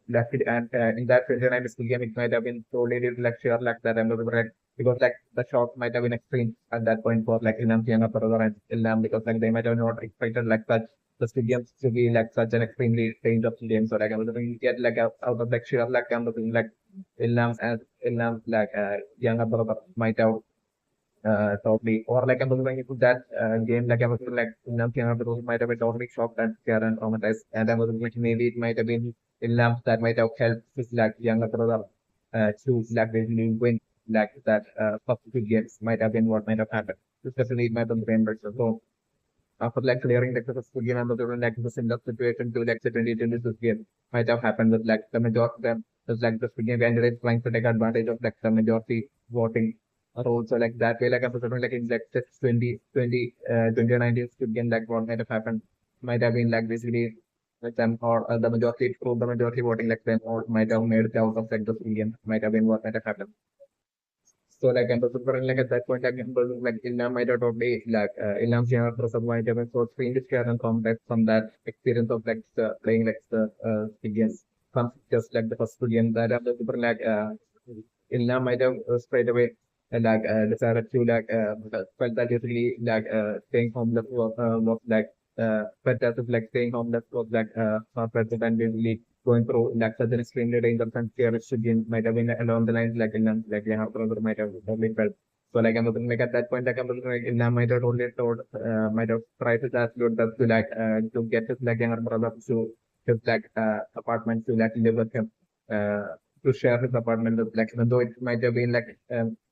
left it and in that 29 Squid Game it might have been solely due to like sheer luck that I'm looking at because like the shock might have been extreme at that point for like Ilnam's younger brother and Ilnam because like they might have not expected like such the Squid Games to be like such an extremely dangerous game. So like I was looking get like out of like sheer luck I'm looking like Ilnam's like younger brother might have totally. Or like I was going into that game, like I was like Ilham Kiana might have been totally shocked and scared and traumatized. And I was thinking maybe it might have been Ilham that might have helped his like younger brother to like basically win like that first two games might have been what might have happened. Especially it might have been better. So after like clearing like the first two game, I was like the similar situation to like the 2026 game might have happened with like the majority of them. Just like the game candidates trying to take advantage of like the majority voting roles. So like that way, like I was like in like the 2019 Squid Game, like what might have happened might have been like basically like them or the majority through the majority voting like them or might have made it out of like the Squid Game might have been what might have happened. So like I'm also like at that point like like Ilham might have totally like Ilham's younger brother might have been so extremely scared and complex from that experience of like playing like the games from just like the first game that I'm super like Ilham might have straight away like decided to like felt that it's really like staying homeless was like felt as if like staying homeless was like not present and basically going through like such an extremely dangerous and scary game might have been along the lines like your brother might have probably felt. So like I'm looking like at that point like I'm looking like Ilham might have only told might have tried his absolute best to like to get his like younger brother to his like apartment to like live with him to share his apartment with like even though it might have been like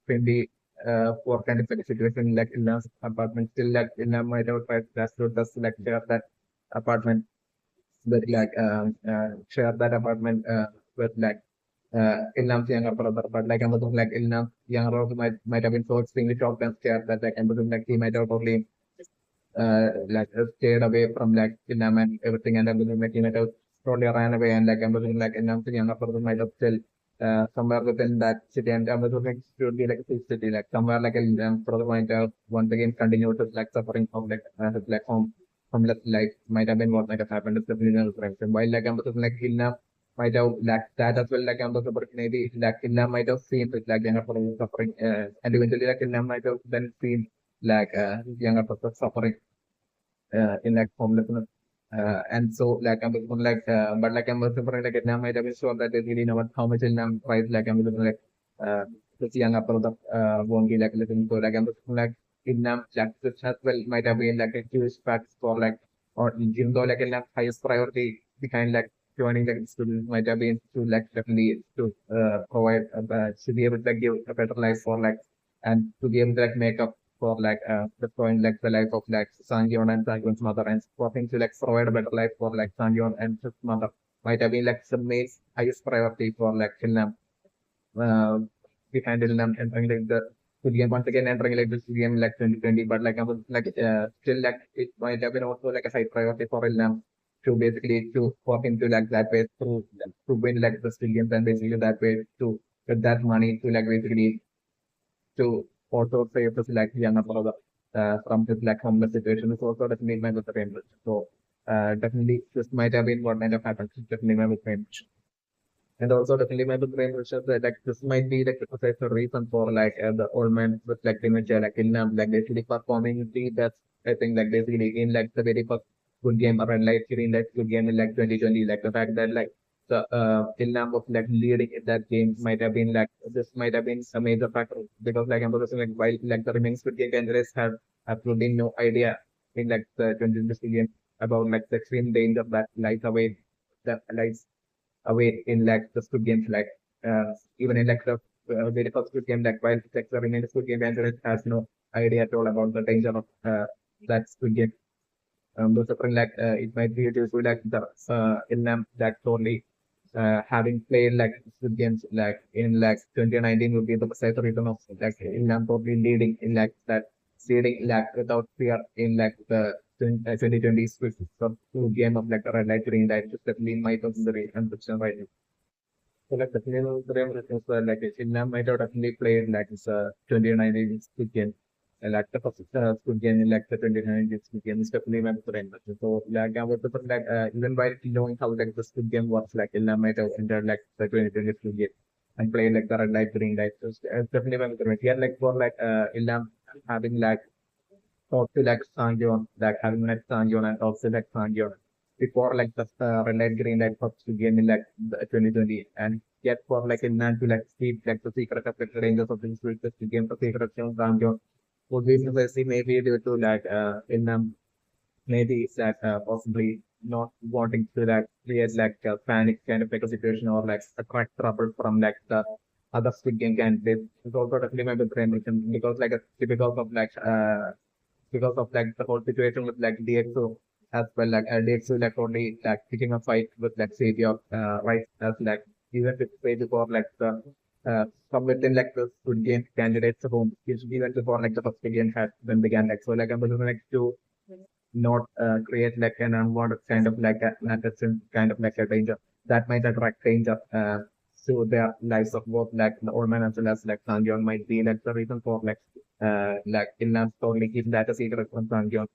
pretty poor kind of like situation like Ilham's apartment still like Ilham might have tried his absolute best to like share that apartment with like share that apartment with like Ilham's younger brother. But like I'm assuming like Ilham's younger brother might have been so extremely shocked and scared that like I'm assuming like he might have probably like stayed away from like Ilham and everything and I'm assuming like he might have totally ran away and like I'm assuming like Ilham's younger brother might have still somewhere within that city and I'm assuming it should be like a safe city like somewhere like Ilham's brother might have once again continued to like suffering from like his like homeless life might have been what might have happened to criminal prevention. While like I'm like Ilna might have lacked that as well, like I'm but maybe like Ilna might have seen it like younger person suffering and eventually like Ilna might have then seen like younger person suffering in like homelessness. And so like I'm like but like I'm like Ilna might have been sure that they really know what, how much Ilna price like I'm like this younger person won't be like listening to like I'm like in like this as well might have been like a huge facts for like or even though like in the highest priority behind like joining the students might have been to like definitely to provide to be able to like, give a better life for like and to be able to like make up for like destroying like the life of like Sanjeev and Sanjeev's mother and for him to like provide a better life for like Sanjeev and his mother might have been like the main highest priority for like Hilnam uh, behind Hilnam entering like the game once again entering like this game like 2020 but like I was like still like it might have been also like a side priority for Hilnam to basically to for him to like that way to win like the still games and basically that way to get that money to like basically to also save his like younger brother from his like homeless situation is also definitely my with the famous. So definitely this might have been what might have happened. Definitely my with famous. And also definitely my with famous that like this might be like the reason for like the old man with like dementia like in like basically performing the best I think like basically in like the very first good game, a red light, green light, good game in like 2020. Like the fact that like the Ilnam was like leading in that game might have been like this might have been a major factor because like I'm supposed like while like the remaining Squid Game candidates have absolutely no idea in like the 2020 game about like the extreme danger that lies away in like the Squid Games like even in like the very first Squid Game like while like the remaining Squid Game candidate has no idea at all about the danger of that Squid Game. Those are like it might be due to like the in them that only having played like Squid Games like in like 2019 would be the precise reason of like in them probably leading in like that leading like without fear in like the 2020 Squid game of like the red light green light just definitely my consideration and right now. So like the final frame is like Vietnam might have definitely played like it's 2019 Squid Game. And like the first Squid Game in like the 2019 Squid Game is definitely my friend. So like I would prefer like even by knowing how like the Squid Game works, like Vietnam might have entered like the 2020 Squid Game and played like the red light, green light. So it's definitely my friend. Here like for like Ilham having like talk to like Sangyon, like having met Sangyon and talk to like Sangyon before like the red light, green light first game in like the 2020 and yet for like in to like keep like the secret of the ranges of things with the game the secret of Sangyon would be precisely maybe due to like in maybe it's that possibly not wanting to like create like a panic kind of like a situation or like attract trouble from like the other Squid Game candidates. It's also definitely my big because like because of like the whole situation with like DXO as well, like DXO like only like picking a fight with like Savior, right? As like even with way before like the from within like the good game candidates who even before like the first game had been began like so like I'm looking like to not create like an unwanted kind of like an unattended kind of like a danger that might attract danger to their lives of both like the old man as well as like Sangyeon might be like the reason for like Ilnam only keep that a secret from Sangyeon.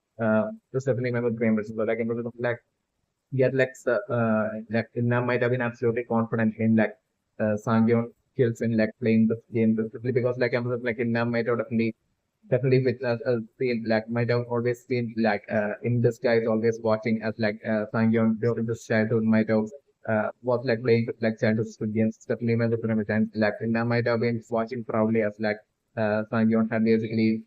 Just definitely remember Graham so like in like yet like Ilnam might have been absolutely confident in like Sangyeon skills in like playing the game specifically because like I'm like Ilnam might have definitely with been like might have always been like in disguise always watching as like Sangyeon during this childhood might have was like playing with like childhood students definitely might have been and like Inna might have been watching proudly as like Sangyeon had basically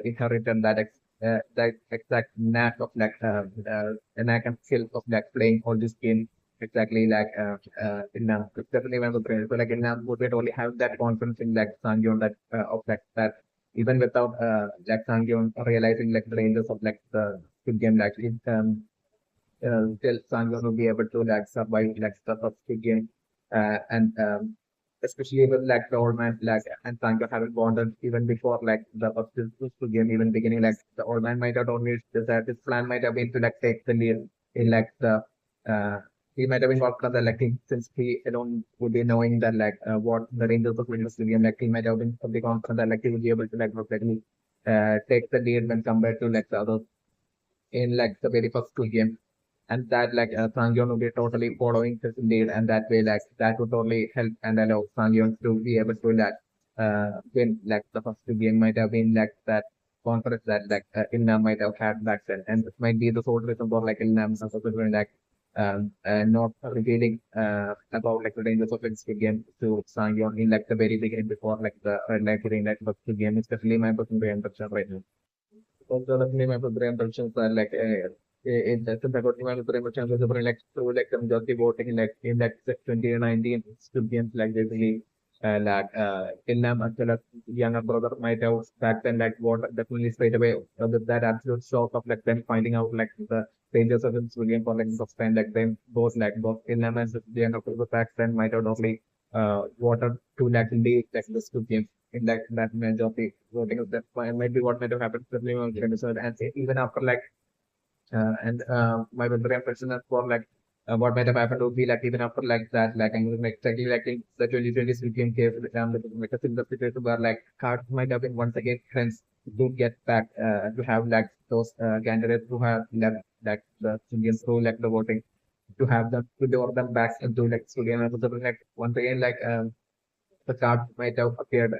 inherited that exact knack of like a knack and skill of like playing all this game exactly like Inna definitely might have been so like Inna would only have that confidence in like Sangyeon that of like that even without Jack Sangyeon realizing like the ranges of like the good game like it still Sangyeon will be able to like survive like the first good game and especially with like the old man like and Sangyeon having bonded even before like the first good game even beginning like the old man might have only that his plan might have been to like take the lead in like the uh he might have been confident that like since he alone would be knowing that like what the ranges of Windows game like he might have been pretty confident that like he would be able to like perfectly take the lead when compared to like the others in like the very first two games. And that like Sangyeon would be totally following his lead and that way like that would totally help and allow Sangyeon to be able to like win like the first two game might have been like that confidence that like Ilnam might have had back then and it might be the sole reason for like Ilnam subsequently like not revealing about like the dangers of its game to Sangyeon in like the very beginning before like the red light green light first two game is definitely my personal impression right now. Also, definitely my favorite impressions are like in the about my favorite impressions is about like through like the majority voting like in like 2019 students like basically like Ilham as well as younger brother might have back then like what definitely straight away with that absolute shock of like them finding out like the dangers of this game for like of time like them both Ilham and the younger brother back then might have only voted to like lead like this two games in that majority voting of that might be what might have happened to the episode and even after like my brother impression as for like what might have happened would be like even after like that like I'm like exactly like in the 2020 Philippine case like a similar situation where like cards might have been once again friends to get back to have like those candidates who have left like the Indians who like the voting to have them to lure them back into like studio and like once again like the card might have appeared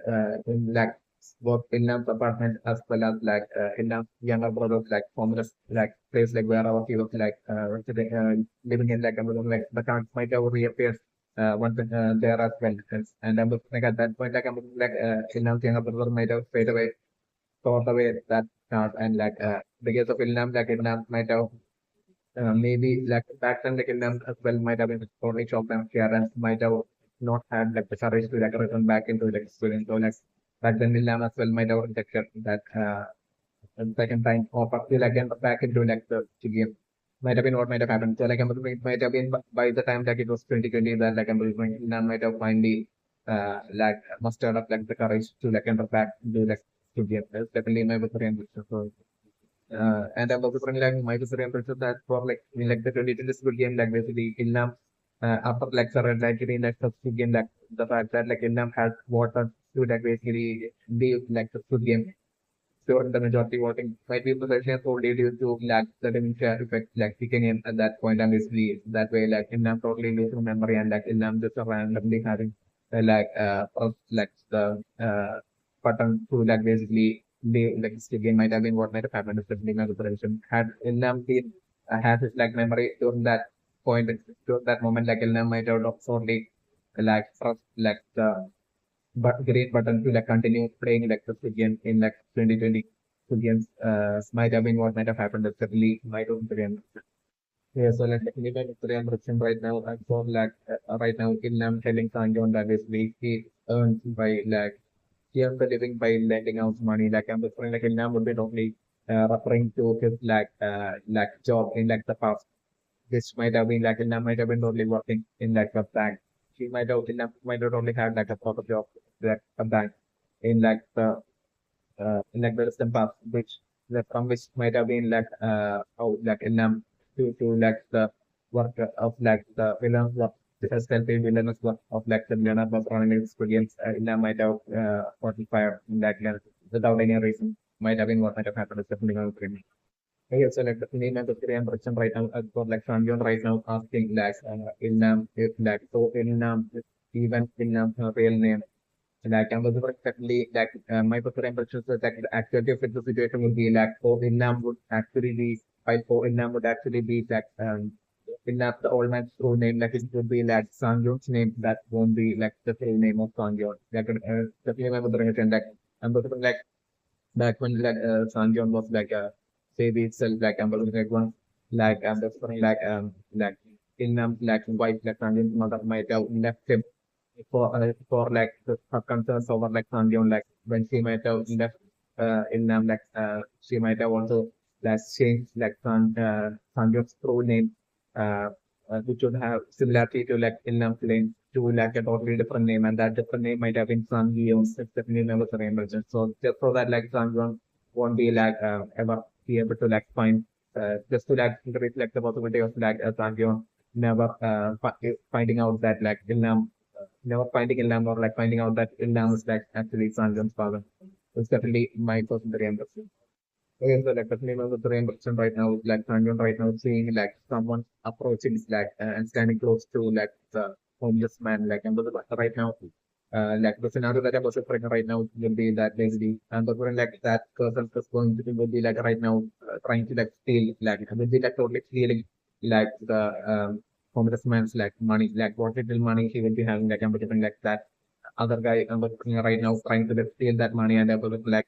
in like both Ilnam's apartment as well as like Ilnam's younger brother's like former like place like wherever he was like living in like like the cards might have reappeared once there as well. And I'm like at that point like I'm like Ilnam's younger brother might have fade away, thought away that card and like because of Ilnam like Ilnam might have maybe like back then, like in them as well, might have been totally shocked and parents might have not had like the courage to like return back into like experience. So like back then, Nilam as well might have rejected that second time offer to like get back into like the game. Might have been what might have happened. So like it might have been by the time like it was 2020 that like Nilam might have finally like mustered up like the courage to like enter back into like to game. That's definitely my opinion. So and I'm also trying like my sister impression that for like in like the 2020 Squid game like basically Ilnam after like surrender like in like the Squid game like the fact that like Ilnam has voted to like basically leave like the Squid game so the majority voting might be possession only due to like the dementia effect like kicking in at that point and basically that way like Ilnam totally losing memory and like Ilnam just randomly having press like the button to like basically like this game might have been what might have happened if the game of preparation had Ilnam been has his like memory during that point during that moment like Ilnam might have only like press like the green button to like continue playing like the game in like 2020 games might have been what might have happened if the really might have been. Yeah, so like technically like Korean production right now I saw like right now Ilnam telling Sanjon that basically he earns by like he earns a living by lending out money. Like I'm referring like Ilnam would be only referring to his like job in like the past. This might have been like Ilnam might have been only working in like a bank. She might have Ilnam might have only had like a proper job like a bank in like the like the system path, which the from which might have been like how like in to like the work of like the villains work the selfie villainous work of like the villain was running experience in might have fortified like without any reason might have been what might have happened is definitely not agreement. Yes, so like the name of the Korean production right now, for like Sanjon right now asking like Ilnam if like so Ilnam is even Ilnam's real name like I was exactly like my personal impression is that actually if the situation would be like oh Vietnam would actually be while oh Vietnam would actually be like Vietnam the old man's true name like it would be like Sangyong's name that won't be like the full name of Sangyong. Like definitely my personal impression like I'm personally like back when like Sangyong was like baby itself like I'm personally like one like I'm just like Vietnam like wife like Sangyong's mother might have left him for like her concerns over like Sanjeev, like when she might have left in like she might have also like changed like Sanjeev's true name which would have similarity to like in name to like a totally different name and that different name might have been Sanjeev if definitely never surrender. So just so that like Sanjeev won't be like ever be able to like find just to like reflect the possibility of like Sanjeev never finding out that like Ilnam never finding Ilham or like finding out that Ilham is like actually Sanjan's father. It's definitely my personal impression. Okay, so like definitely my personal impression right now, like Sanjan right now seeing like someone approaching like and standing close to like the homeless man, like and right now, like the scenario that I was referring right now will be that basically and the like that person is going to be will be like right now trying to like steal like will be like totally stealing like the homeless man's like money, like what little money he will be having, like I'm getting like that other guy right now trying to like, steal that money and like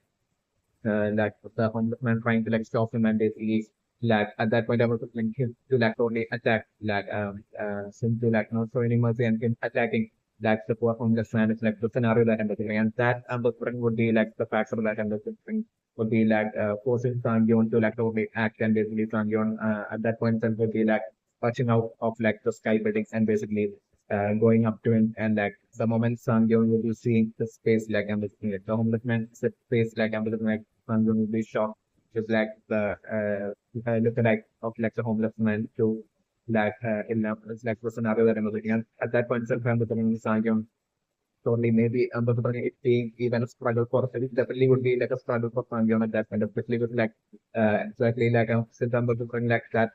the homeless man trying to like stop him and basically like at that point I was like him to like totally attack like him to like not show any mercy and him attacking like the poor homeless man is like the scenario that I'm looking and that I'm looking would be like the factor that I'm looking would be like forcing Sangyeon to like totally act and basically Sangyeon at that point then would be like watching out of like the sky buildings and basically going up to him and like the moment Sangyeon will be seeing the space like I'm looking at the homeless man space like I'm looking like Sangyeon will be shocked just like the look like of like the homeless man to like it's like the scenario that I'm looking at that point itself I'm looking at Sangyeon totally maybe it being even a struggle for it definitely would be like a struggle for Sangyeon at that point especially with like exactly like since I'm looking like that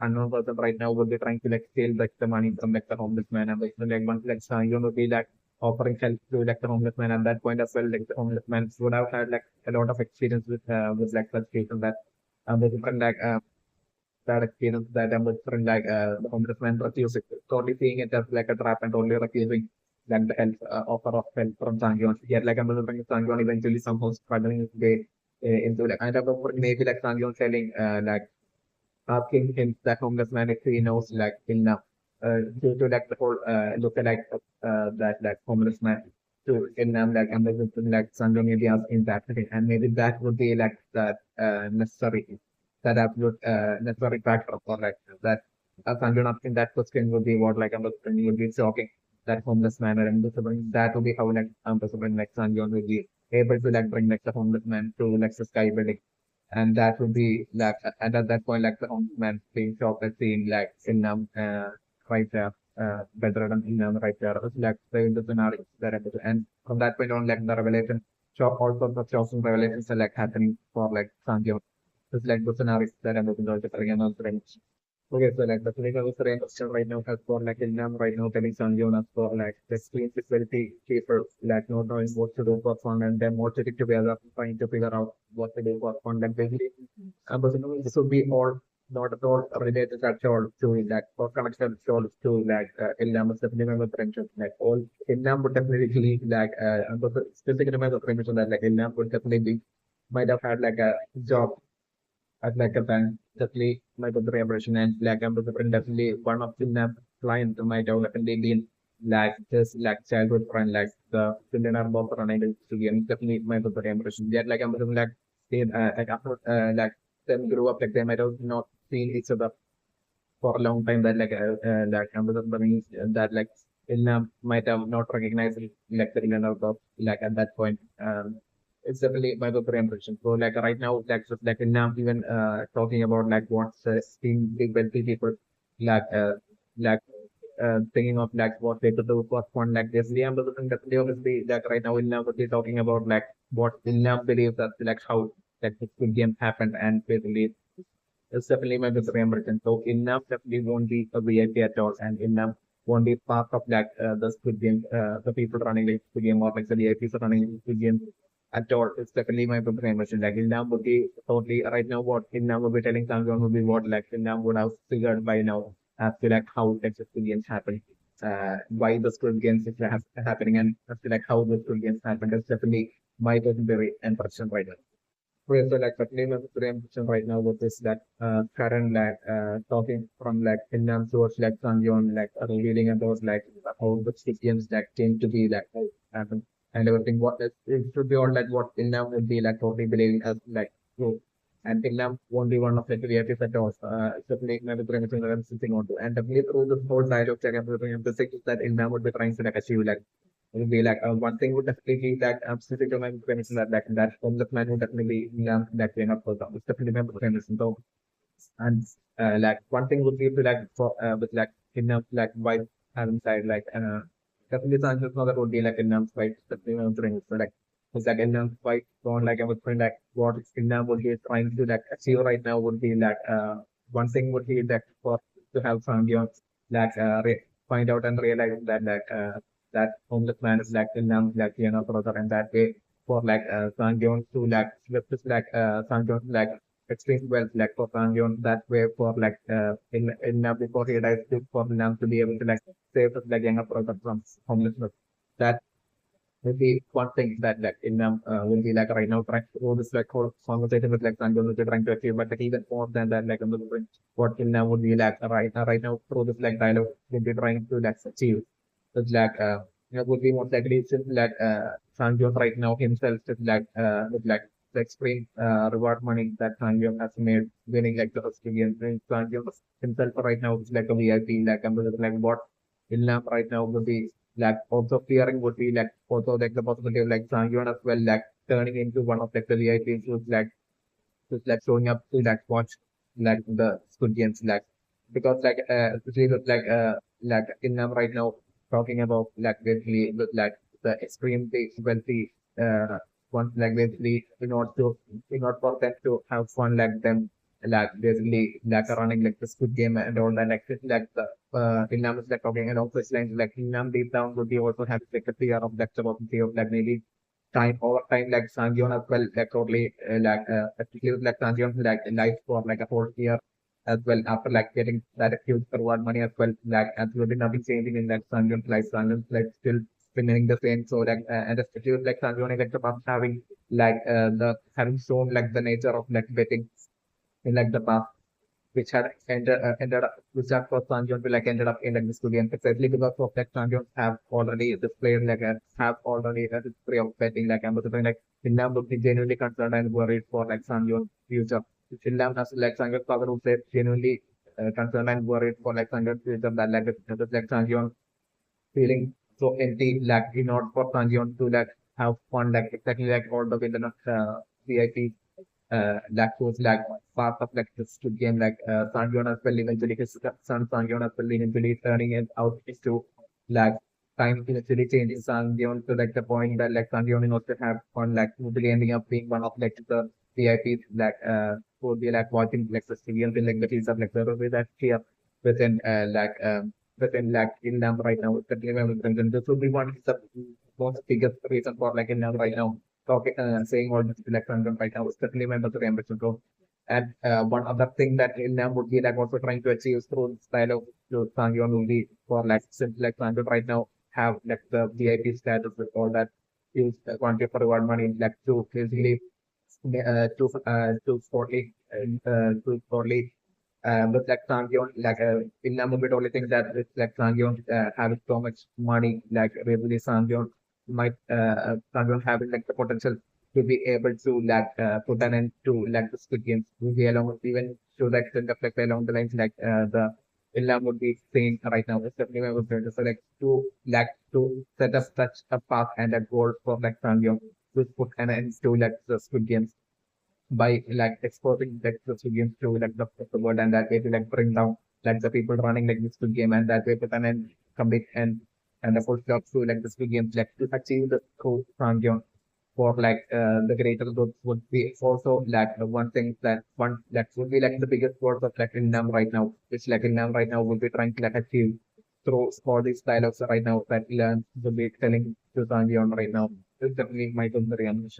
unknown person right now would be trying to like steal like the money from like the homeless man and like once like Sangyeon would be like offering help to like the homeless man. At that point as well, like the homeless man would have had like a lot of experience with like such cases that the different like that experience that different like the homeless man refused it, totally seeing it as like a trap and totally refusing like the help offer of help from Sangyon. Yet like remembering Sangyon eventually somehow struggling his way into like I remember maybe like Sangyon telling like asking him that homeless man if he knows like enough to like the whole look like that like homeless man to in like and like Sangyo maybe asking that to him, and maybe that would be like that necessary that absolute necessary factor for like that Sangyo asking that question would be what like Ambassador would be talking that homeless man and that would be how like Ambassador like Sangyo would be able to like bring like the homeless man to like the sky building, and that would be like and at that point like the man being shocked at seeing like Innam right there bedridden Innam right there. It was like the scenario that happened. And from that point on like the revelation shock all sorts of shocking revelations are like happening for like Sanjay. It's like the scenarios that happened again on range. Okay, so like the clinical range right now has for like Innam right now telling Sanjay as for like the extreme security keeper like not knowing what to do for fun and then motivated together trying to figure out what to do for fun like basically but you know, this would be all not at all related at all to that or connected at all to like Ilham was definitely member friendship. Like all Ilham would definitely like and was still thinking about the friendship that like Ilham would definitely might have had like a job at like a bank, definitely might have the reimbursement and like I'm definitely one of the client might have definitely been like just like childhood friend like the children are both unable to be and definitely might have the reimbursement. Yet like I'm like they like after like them grew up like they might have not seen each other for a long time that like I'm that like Ilna might have not recognized like the Ilna of like at that point. It's definitely my very impression. So like right now, like now even talking about like what's seeing big wealthy people like like thinking of like what they could do for fun like this. Liam doesn't definitely obviously like right now Ilna would be talking about like what Ilna believes that like how like this good game happened and basically it's definitely my best impression. So enough definitely won't be a VIP at all, and enough won't be part of like the Squid Game, the people running the Squid Game or like the VIPs are running the Squid Game at all. It's definitely my best impression. Like enough would be totally right now. What enough would be telling someone would be what like enough would have figured by now as to like how like the Squid Games happen. Why the Squid Games is happening and as to like how the Squid Games happen. That's definitely my very impression right now. Okay, so like the claim of the ambition right now with this that current like talking from like Finland towards like Sanjon like revealing about like how the Christians like tend to be like happen and everything what it should be all like what Finland would be like totally believing as like true. And Finland won't be one of the creators at all. Certainly maybe the anything that I'm sitting on to. And definitely through this whole dialogue check I'm the thing that Finland would be trying to like achieve like it would be like one thing would definitely be that specific to my premise that homeless man would definitely that way not for them. It's definitely my premise. So and like one thing would be to like for with like enough like white inside like definitely chances now that would be like enough white definitely my premise. So like it's like enough white on like I was saying like what enough would be trying to like achieve right now would be like one thing would be that for to have found your like find out and realize that that homeless man is like in like brother and that way for like Sangyon to like just like Sangyon like extreme wealth like for Sangyon that way for like in before he dies for Nam to be able to like save his like younger brother from homelessness. That will be one thing that like in will be like right now trying to hold this like whole conversation with like Sangyon which are trying to achieve, but like, even more than that like what in would be like right now through this like dialogue will be trying to like achieve. It's like would be most likely since like Sanjay right now himself is like with like the extreme reward money that Sanjay has made winning like the Australian and Sanjay himself right now is like a VIP like like what Ilham right now would be like also fearing would be like also like the possibility of like Sanjay as well like turning into one of like the VIPs who's like showing up to like watch like the Squid Games like because like especially with like Ilham right now talking about like basically with like the extremely wealthy uh ones like basically in order for them to have fun like them like basically like running like the Squid Game and all that, like the Ilham is like talking and also it's like Ilham deep down would be also having like a fear of like the possibility of like maybe time over time like Sangyeon as well like totally especially with like Sangyeon like life for like a whole year as well after like getting that huge reward money as well like absolutely nothing changing in that Sangyeon's life still remaining the same. So like and especially with like Sangyeon like the past having like the having shown like the nature of like betting in like the past, which had ended up, which had for Sanjon to like ended up in like the studio, and precisely because of that Sanjon have already displayed like have already a history of betting like and something like Finland would be genuinely concerned and worried for like Sanjon's future. Finland has like Sanjon's father who said genuinely concerned and worried for like Sanjon's future that like Sanjon feeling so empty like in order for Sanjon to like have fun like exactly like all the wilderness VIP that was like part of like this game like Sangyon as well eventually his son Sangyon as well eventually turning it out into like time eventually changing Sangyon to like the point that like Sangyon also have fun like eventually ending up being one of like the VIPs like would be like watching like the stadiums in like the fields of like the with that here within within like in them right now the game and this would be one of the most biggest reason for like in them right now talking, saying all this like content right now, especially members of the Go. And one other thing that Ilham would be like also trying to achieve through the style of the Sangyon movie for like simple like Sangyon right now have like the VIP status with all that use quantity for reward money like to basically to sportly to sportly but like Sangyon like Ilham would be only thing that it's like Sangyon having so much money like really Sangyon might Sangyon having like the potential to be able to like put an end to like the Squid Games movie along with even to the extent of like along the lines like the Ilham would be saying right now, it's definitely my going to select to like to set up such a path and a goal for like Sangyon to put an end to like the Squid Games by like exposing like the Squid Games to like the world and that way to like bring down like the people running like the Squid Game and that way put an end complete and the full stop to like the Squid Games like to achieve the goal Sangyon for like the greater good would be also like the one thing that one that would be like the biggest words of like Nam right now, which like Nam right now would be trying to like achieve through all these dialogues right now that Ilan will be telling to Sanji right now. This is definitely my concern.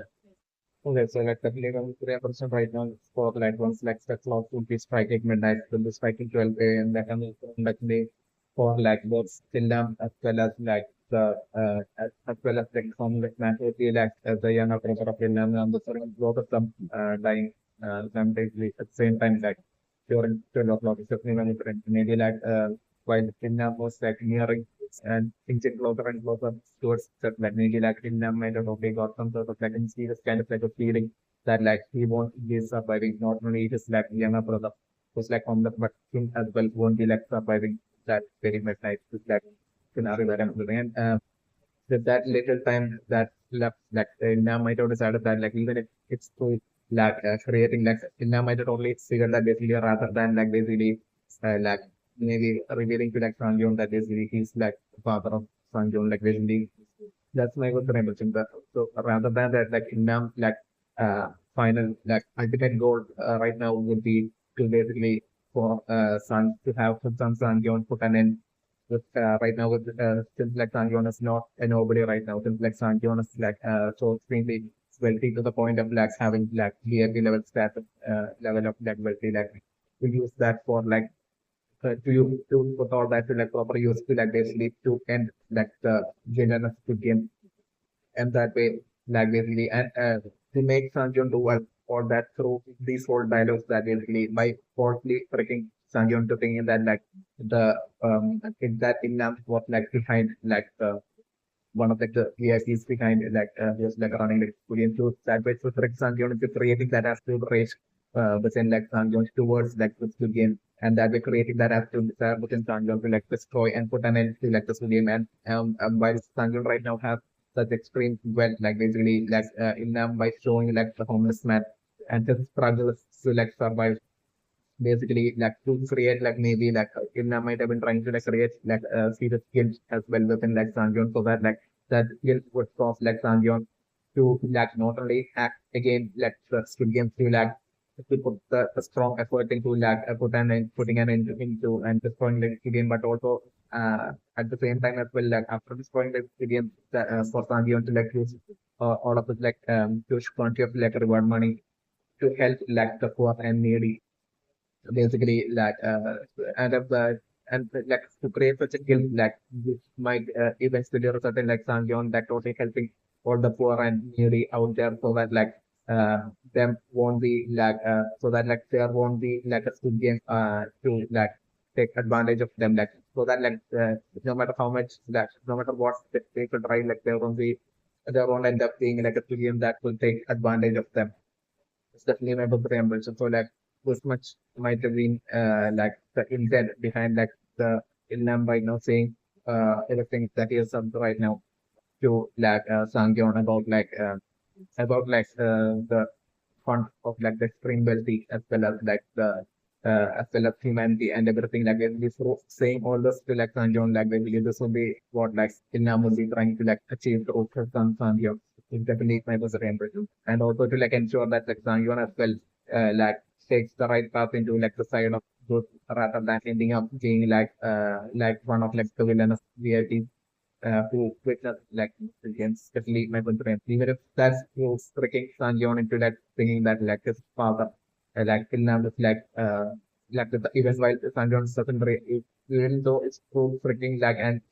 Okay, so like definitely around 3% right now for like once like the clock would be striking midnight, will be striking 12 a.m. Like I'm like the for like both Sillam as well as like the as well as like some like naturally like as the younger brother of Sillam and the sort of both of them dying simultaneously at the same time like during 12 o'clock. It's definitely very different. Maybe like while Sillam was like nearing and inching closer and closer towards that like maybe like in them might have probably got some sort of like mysterious kind of like a feeling that like he won't be surviving not only his like younger brother who's like on the but him as well won't be like surviving that very midnight with that scenario that I'm living in. With that little time that left like Inna might have decided that like even if it's to like creating like Inna might have only figured that basically rather than like basically like maybe revealing to like Sanjyon that basically he's like the father of Sanjyon like basically that's my good thing that so rather than that like Inna like final like ultimate goal right now would be to basically for San to have some Sanjyon put an end with right now with since like Sanjon is not a nobody right now since like Sanjon is like so extremely wealthy to the point of like having like VIP level status level of like wealthy like we use that for like to put all that to like proper use to like basically to end like the genuineness to game and that way, like basically, and to make Sanjon do all that through these whole dialogues that basically by falsely tricking Sanjon to thinking that like the that Inam was like behind like one of like the VIPs behind like just like running like Korean to that way to trick Sanjon into creating that as to race within like Sanjon towards like the game and that way creating that as to within Sanjon to like destroy and put an end to like the game and while Sanjon right now have such extreme wealth like basically like in them by showing like the homeless man and his struggles to like survive basically like to create like maybe like Inna might have been trying to like create like serious guilt as well within like Sanjon so that like that guilt would cause like Sanjon to like not only act again like the Squid Game to like to put the strong effort into like putting an end into and destroying the Gideon, but also at the same time as well, like after destroying the Gideon, for Sangion to like use all of it like huge quantity of like reward money to help like the poor and needy, basically like and of the and like to create such a guilt like which might eventually result in like Sangyeon that totally helping all the poor and needy out there so that like uh them won't be like so that like there won't be like a student to like take advantage of them like so that like no matter how much that no matter what they could try like there won't end up being like a student that will take advantage of them. It's definitely my book ambition. So like this much might have been like the intent behind like the Ilnam right now saying everything that he has done right now to like Sangyeon about like the fun of like the extreme wealthy as well as like the as well as humanity and everything like this saying all this to like Sangyeon like basically this will be what like Ilnam will be trying to like achieve through his son Sangyeon. It's definitely my was ambition. And also to like ensure that like Sangyeon as well like takes the right path into like the side of good rather than ending up being like one of like the villainous VIPs who witnessed like against especially my friends. Even if that's who's tricking Sanjeon into like thinking that like his father like Kilnam is like the even while Sanjeon doesn't even though it's true freaking like and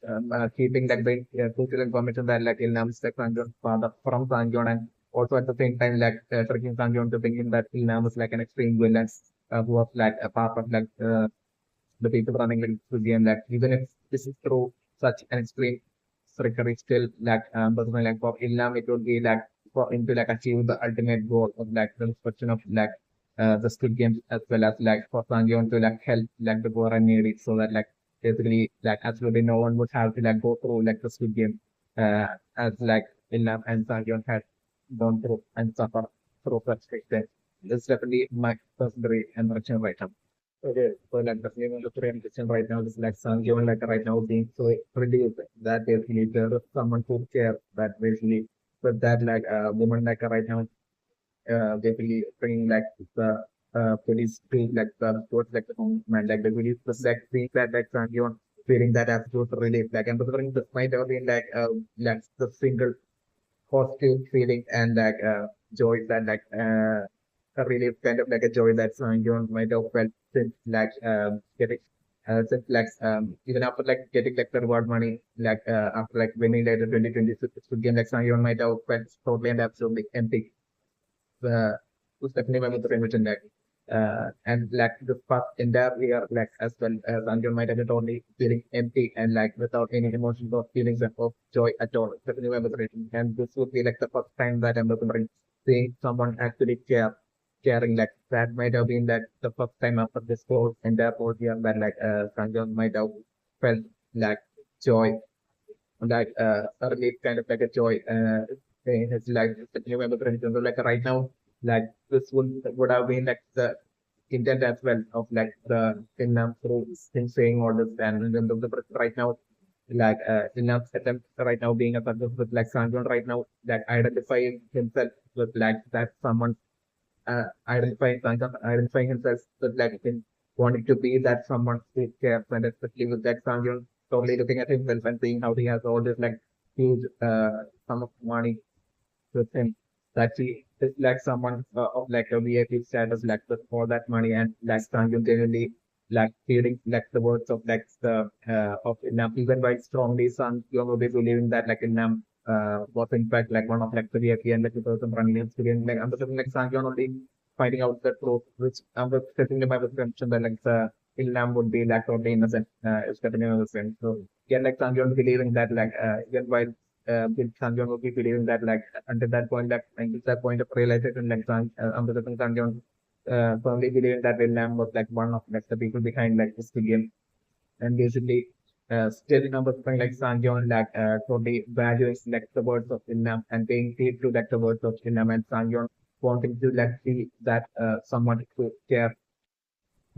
keeping like the crucial information that like Kilnam is like Sanjeon's father from Sanjeon and also at the same time like tricking Sanjeon to thinking that Kilnam is like an extreme villain who was like a part of like the people running like the game like even if this is through such an extreme trickery still like personally like for Ilham it would be like for him to like achieve the ultimate goal of like the destruction of like the Squid Games as well as like for Sangyeon to like help like the poor and needy so that like basically like absolutely no one would have to like go through like the Squid Game as like Ilham and Sangyeon had gone through and suffer through such things. It's definitely my personal impression right now. Okay, so like the female representation right now is like some given like right now being so reduced that basically there is someone who cares that basically but that like a woman like right now basically bringing like the police to like the towards like the man like the police was like seeing that like some given feeling that absolute relief like and considering this might have been like the single positive feeling and like joy that like a really kind of like a joy that John might have felt since like getting since like even after like getting like the reward money like after like winning like the 2026 game like John might have felt totally and absolutely empty was definitely my mother mentioned that. And like the past entire year, like as well as Anjan might have been only feeling empty and like without any emotions or feelings of joy at all. Definitely my mother mentioned. And this would be like the first time that I'm remembering seeing someone actually caring like that might have been like the first time after this whole year that like Sanjan might have felt like joy like a relief kind of like a joy in his life, especially when the president was like right now, like this would have been like the intent as well of like the Vietnam through him saying all this and then the right now like Vietnam's attempt right now being a success with like Sanjon right now like identifying himself with like that someone identifying himself with like in wanting to be that someone who cares and especially with that Sanjon totally looking at himself and seeing how he has all this like huge sum of money with him that he is like someone of like a VIP status like with all that money and like Sanjon genuinely like hearing like the words of like the of Nam even by strongly Sanjon will be believing that like Nam was in fact like one of like the VIP and like the person running his experience like I'm just like Sanjon only finding out the truth which I'm just setting my assumption that like the Ilham would be like totally innocent is getting innocent so yeah like Sanjon believing that like even while with Sanjon would be believing that like until that point like until that point of realization like Sanjon firmly believing that Ilham was like one of like the people behind like this game and basically still number something like Sanjon like totally valuing like the words of Ilham and paying heed to like the words of Ilham and Sanjon wanting to like see that someone who care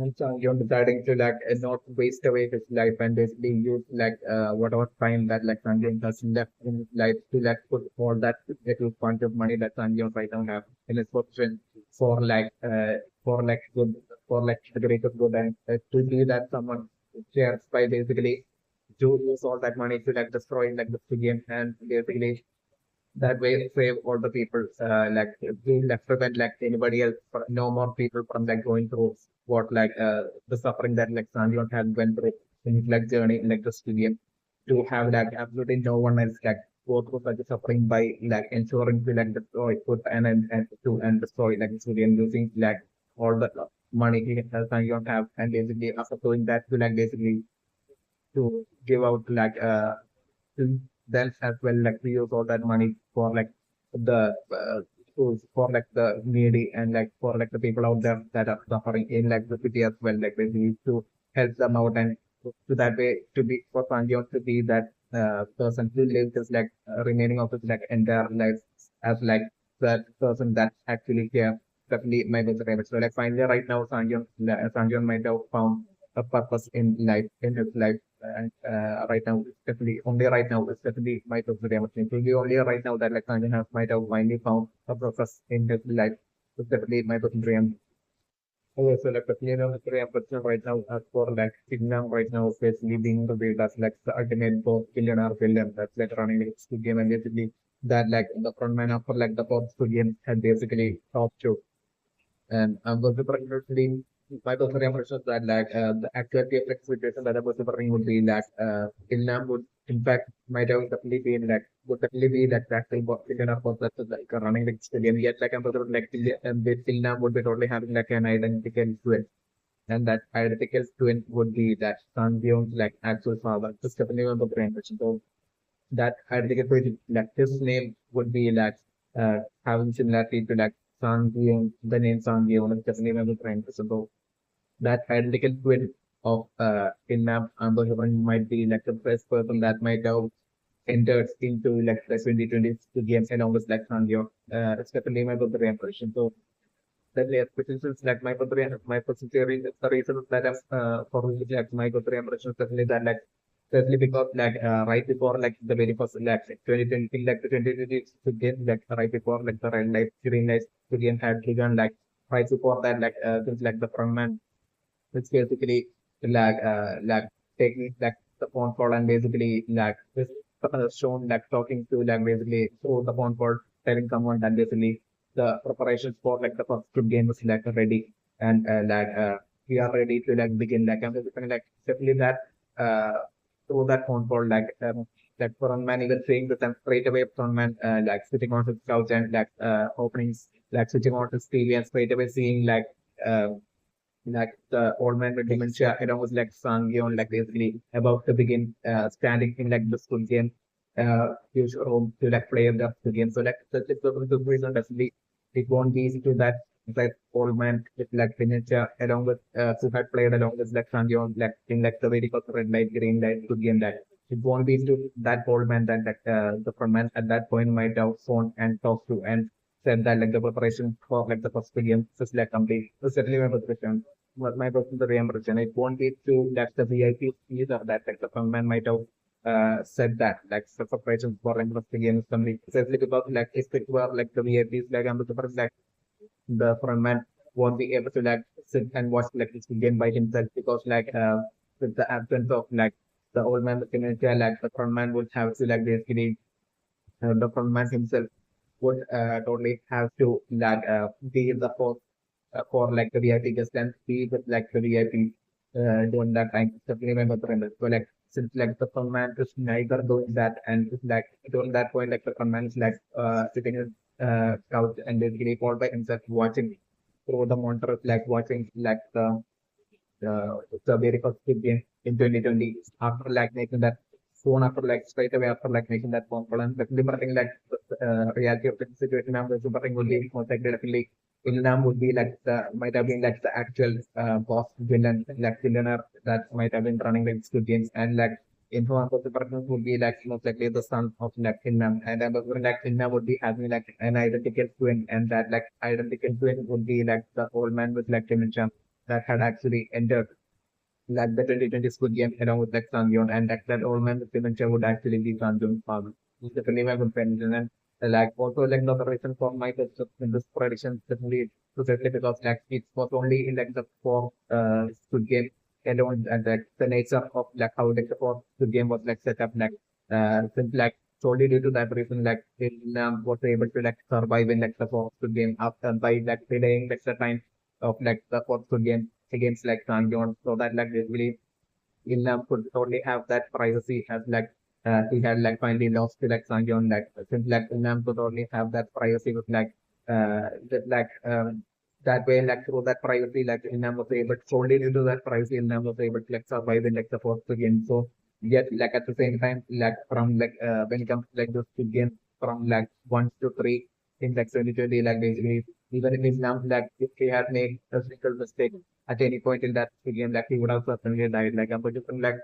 and Sanjon deciding to like not waste away his life and basically use like whatever time that like Sanjon has left in his life to like put all that little bunch of money that Sanjon right now have in his possession for like good, for like the greater good, and to be that someone shares by basically to use all that money to like destroy like the game, and basically that way save all the people, like to like prevent like anybody else, no more people from like going through what like the suffering that like Sanjon had went through in his like journey in like the studio, to have like absolutely no one else like go through such a suffering by like ensuring to like destroy put and to and destroy like the studio using like all the money he has Sanjon have, and basically after doing that to like basically to give out like to them as well, like to use all that money for like the schools, for like the needy, and like for like the people out there that are suffering in like the city as well, like basically to help them out, and to that way to be for Sanjyon to be that person who lives his like remaining of his like entire life as like that person that actually care. Definitely my best favorite. So like finally right now Sanjyon might have found a purpose in life, in his life, and right now it's definitely only right now it's definitely my preferred machine. It will be only right now that like Sanjay has might have finally found a purpose in his life. It's definitely my preferred. Oh, so like definitely the preferred person right now as for like Vietnam right now is basically being revealed as like the ultimate boss billionaire villain that's like running the game, and basically that like the frontman of like the boss game had basically top two. And was particularly my personal impression is that like the actual TFX situation that I was referring would be that Ilnam would in fact might have definitely been like would definitely be that practical billion of course that's like running like stadium, yet like I'm talking like Ilnam would be totally having like an identical twin, and that identical twin would be that Sangyong's like actual father. That's definitely one of the brain. So that identical like his name would be like having similarity to like Sangyong, the name Sangyong is definitely one of the brain. So that identical twin of Innam Amberhaven might be like the first person that might have entered into like the 2020 games along with like Sangyo. It's definitely my brother impression. So that the expectations like my personal theory is the reason that I'm for which like my brother impression is definitely that like especially because like right before like the very first like 2020 like the 2020 game like right before like the red light green light game had begun like right before that like things like the frontman, it's basically like taking like the phone call and basically like this shown like talking to like basically through the phone call telling someone that basically the preparations for like the first good game was like ready, and we are ready to like begin like I'm just like definitely that uh through that phone call like frontman even saying the them straight away frontman like sitting on his couch and like openings like switching on his TV and straight away seeing uh, like the old man with dementia, it was like Sangyeon, like basically about to begin standing in like the school game, huge room to like play the game. So like that's the reason definitely it won't be easy to that like old man with like dementia along with who had played along with like Sangyeon like in like the very first red light, green light, good game that it won't be to that old man that the front man at that point might have phone and talk to and said that like the preparation for like the first game is like complete. So certainly my position my personal reimbursement. It won't be to that the VIP fees or that like the frontman might have said that like the preparations for investing in something especially because like if it were like the VIPs like I'm the like the frontman won't be able to like sit and watch like this game by himself because like with the absence of like the old man with dementia like the frontman would have to like basically the frontman himself would totally have to like be the host for like the VIP guest and be with like the VIP during that time. Definitely remember the remember. So like since like the frontman is neither doing that and it's like during that point like the frontman is like sitting in couch and basically all by himself watching through the monitor like watching like the very first game in 2020 after like making that soon after like straight away after like making that phone call and definitely like reality of the situation I'm super would be most likely definitely Ilnam would be like the might have been like the actual boss villain like villainer that might have been running like good games and like influence of the person would be like most likely the son of like Ilnam and I'm like Ilnam would be having like an identical twin and that like identical twin would be like the old man with like dementia that had actually entered like the 2020 Squid Game along with like Sangyeon and that old man with dementia would actually be Sangyeon's father. He's definitely my good friend. Like also like the reason for my test in this prediction certainly precisely because like it was only in like the fourth Squid Game alone and like the nature of like how like the fourth Squid Game was like set up like since like solely due to that reason like in was able to like survive in like the fourth Squid Game after by like delaying like the time of like the fourth Squid Game against like Sanjon so that like really Ilham could only have that privacy as like he had like finally lost to like Sanjon like since like Ilham could only have that privacy with like like that way like through that privacy like Ilham was able solely due to that privacy Ilham was able to like survive in like the first game so yet like at the same time like from like when it comes to like those two games from like 1 to 3 in like 2020 like basically even if Islam like if he had made a single mistake at any point in that game, like he would have certainly died. Like I'm just like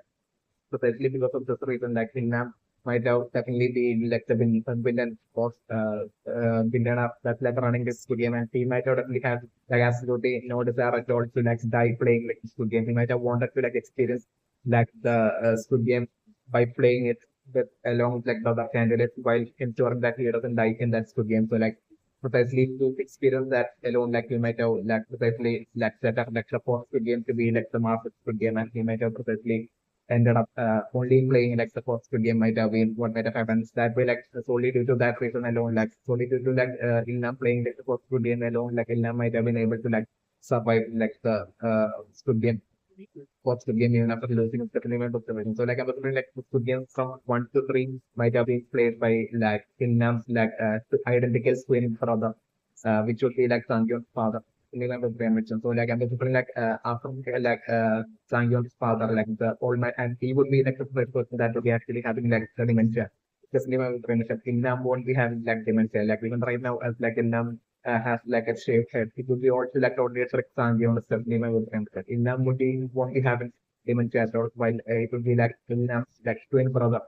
precisely because of this reason, like Vietnam might have definitely be like the villain post villain up that's like running this good game, and he might have definitely have like absolutely no desire at all to like die playing like this good game. He might have wanted to like experience like the Squid Game by playing it with along with like the other candidates while ensuring that he doesn't die in that Squid Game. So like precisely to experience that alone, like he might have like precisely like set up like the first game to be like the master Squid Game, and he might have precisely ended up only playing like the first game might have been what might have happened. That way, like solely due to that reason alone, like solely due to like Ilna playing like the first game alone, like Ilna might have been able to like survive like the Squid Game. First game even after losing a second event of the wedding. So like I was wondering like the Squid Game from 1 to 3 might have been played by like Ilna's like identical twin brother, which would be like Sangyon's father. So like I'm basically like after like Sangyon's father, like the old man, and he would be like the first person that would be actually having like the dementia. Just remember dementia. Ilnam won't be having like dementia. Like even right now, as like Ilnam has like a shaved head, it would be also like only a trick Sangyong stuff. Remember dementia. Ilnam would be won't be having dementia at all, while it would be like Ilnam's like twin brother.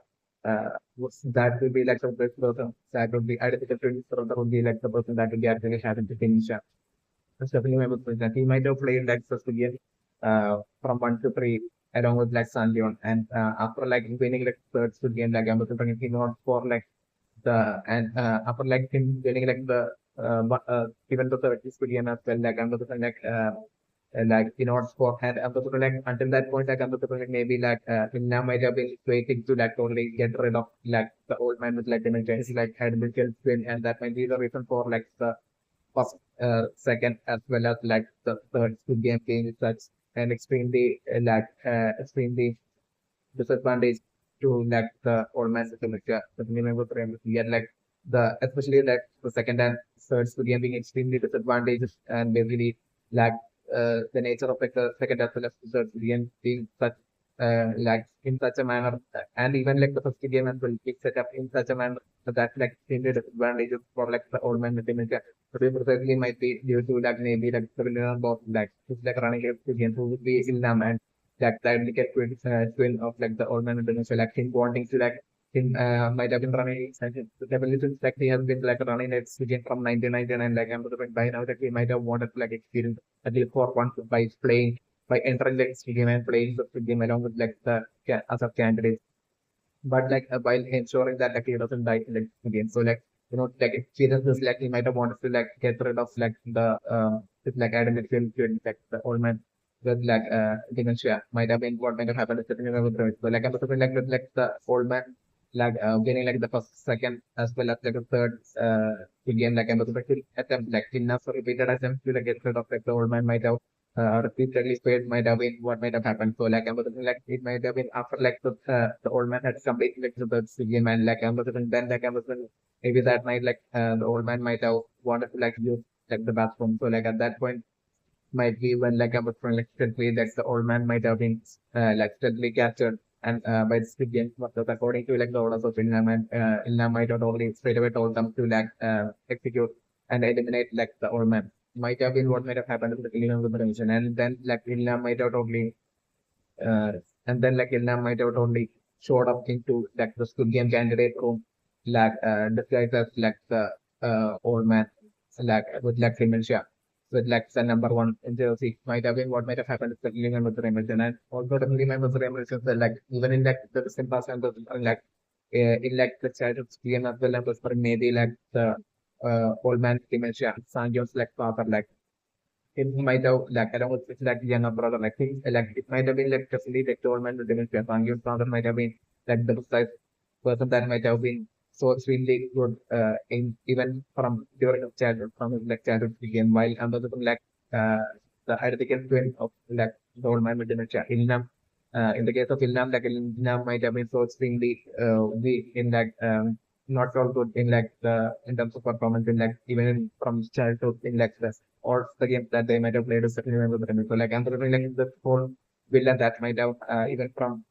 That would be like the first person. That would be identical twin brother would be like the person that would be actually having the dementia. That's definitely my book that he might have played like Sicilian from 1 to 3 along with like Sandion and after like winning like third Sicilian like I'm looking him out for like the and after like him winning like the even the third Sicilian as well like I'm looking like in order for and I'm looking like until that point like I'm looking like maybe like now might have been waiting to like totally get rid of like the old man with like dementia. He's like had been killed and that might be the reason for like the first, second, as well as like the third Squid Game being such an extremely extremely disadvantage to like the old man system. Yeah, but remember yet like the especially like the second and third Squid Game being extremely disadvantageous and basically like the nature of like the second as well as the third Squid Game being such like in such a manner and even like the first game as well being set up in such a manner that like extremely disadvantageous for like the old man with dementia. So they precisely might be due to like maybe like the villain boss like who's like running a game who would be Ilnam and like that like twin of like the old man with dementia like him wanting to like him might have been running definitely since like he has been like running it again from 1999 like I'm by now that he might have wanted to like experience at least for once by playing by entering the game and playing the game along with like the other candidates but like while ensuring that like he doesn't die in the game. So like like experiences like he might have wanted to like get rid of like the with, like academic film to like the old man with like dementia might have been what might have happened with the so like I'm assuming like with like the old man like winning like the first second as well as like the third game like I'm assuming attempt like enough repeated attempts to like get rid of like the old man might have repeatedly failed might have been what might have happened. So like I'm thinking like it might have been after like the old man had completed like the game and like I'm thinking then like I'm thinking maybe that night like the old man might have wanted to like use like the bathroom. So like at that point might be when like I was trying like steadily that the old man might have been like steadily captured and by the Squid Game because according to like the orders of Ilnam and Ilnam might have already straight away told them to like execute and eliminate like the old man. Might have been what might have happened to the Ilnam with the revolution and then like Ilnam might have totally uh, and then like Ilnam might have totally showed up into like the Squid Game candidate room like disguised as like the old man like with like dementia with like the number one in Jersey might have been what might have happened to the Lehman with the Remington and also definitely my was Remington like even in like the recent past and like in like the childhood game as well as for maybe like the old man dementia, Sanjay's like father, like it might have like along with his like younger brother, like he like it might have been like definitely like the old man with dementia. Sanjay's father might have been like the precise person that might have been so extremely good in even from during his childhood, from his like childhood game, while another like uh, the identical twin of like the old man with dementia. In the case of Ilnam, like Ilnam might have been so extremely weak in like not so good in like the in terms of performance in like even from childhood in like or the games that they might have played is certainly one of the so like I'm thinking like the whole villain that might have even from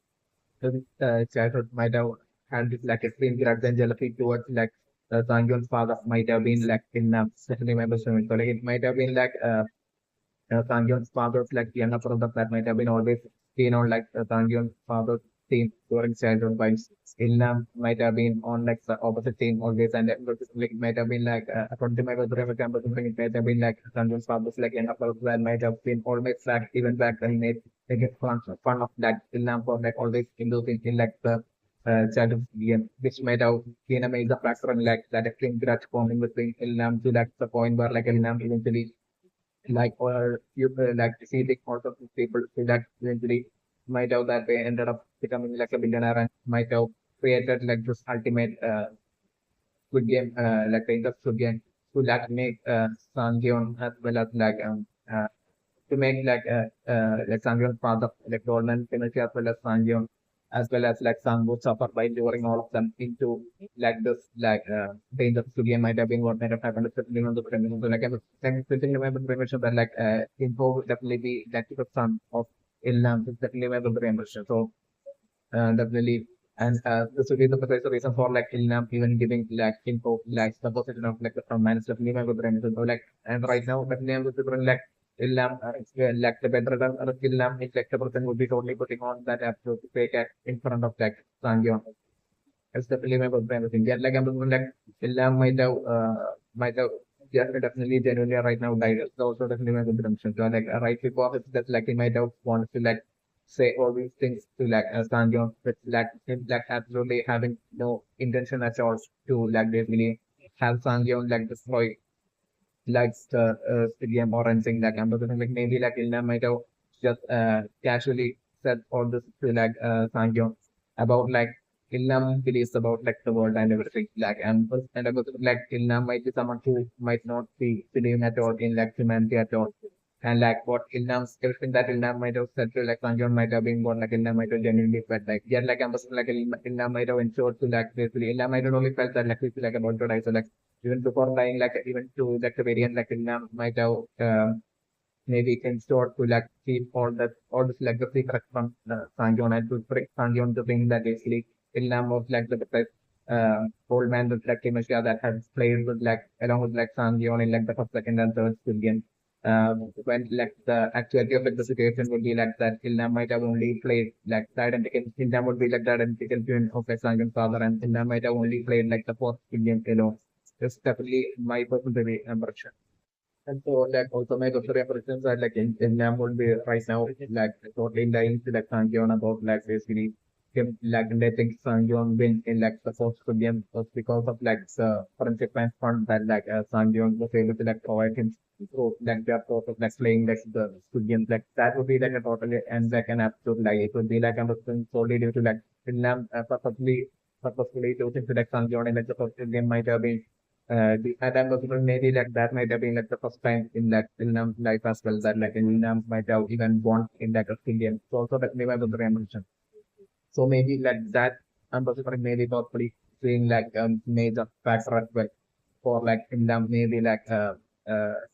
childhood might have had this like extreme grudge and jealousy towards like Sangyon's father might have been like in certainly remember so like it might have been like Sangyon's father's like younger brother that might have been always seen on like Sangyon's father's team during childhood, while Ilna might have been on like the opposite team always, and like might have been like according to my brother, for example, something it might have been like Sangyon's father's like younger brother that might have been always like even back then made like fun of that Ilna for like always indulging in like the childhood game, which might have been a major factor in like that extreme grudge forming between Ilnam to like the point where like Ilnam eventually like or you like deceiving most of the people so that eventually might have that way ended up becoming like a billionaire and might have created like this ultimate Squid Game like the end of Squid Game to like make Sangyeon as well as to make like Sangyeon's father like Roland Timothy as well as Sangyeon as well as like Sangwoo suffer by luring all of them into like this like the end of Squid Game might have been what might have happened especially on the premise. So like I'm thinking remember very much that like info would definitely be like the son of Ilnam is definitely remember very much. So definitely. And this would be the precise reason for like Ilnam even giving like info like the position of like the from minus definitely my brand. So like and right now definitely I'm going to bring like Ilnam like the better than Ilnam is like the person would be totally putting on that absolute fake act in front of like Sangyeon. It's definitely my brand thing. Yeah, like I'm looking like Ilnam might have yeah, definitely genuinely right now died. It's also definitely my redemption. So like right before it's that like he might have wanted to like say all these things to like Sanjay, but like him like absolutely having no intention at all to like basically have Sanjay like destroy like the game or anything like I'm looking like maybe like Ilna might have just casually said all this to like Sanjay about like Ilna believes about like the world and everything like and I was like Ilna might be someone who might not be believing at all in like humanity at all and like what Ilnam's everything that Ilnam might have said to like Sanjay might have been what like Ilnam might have genuinely felt like yeah like I'm just like Ilnam might have ensured to like basically Ilnam might have only felt that like he's like about to die so like even before dying like even to like the very end like Ilnam might have maybe ensured to like keep all this legacy correct from Sanjay and to bring Sanjay to bring that basically Ilnam was like the best old man with like Timashia that has played with like along with like Sanjay in like the first, second and third game when like the actuality of like the situation would be like that Ilna might have only played like the identical Ilna would be like the identical twin of like Sanjay's father and Ilna might have only played like the fourth game alone. It's definitely my personal impression. And so like also my personal impressions are like Ilna would be right now like totally dying to like Sanjay about like basically him like letting Sanjay win in like the first game was because of like the friendship and fun that like Sanjay was able to like provide him so like their sort of like playing like the good games like that would be like a totally and like an absolute like it would be like a person solely due to like Vietnam purposefully choosing to like Sanjay and like the first game might have been and I'm possible maybe like that might have been like the first time in like Vietnam life as well that like Vietnam might have even won in like a game. So also that maybe I was the so maybe like that ambassador maybe probably seeing like major factor as well for like in them maybe like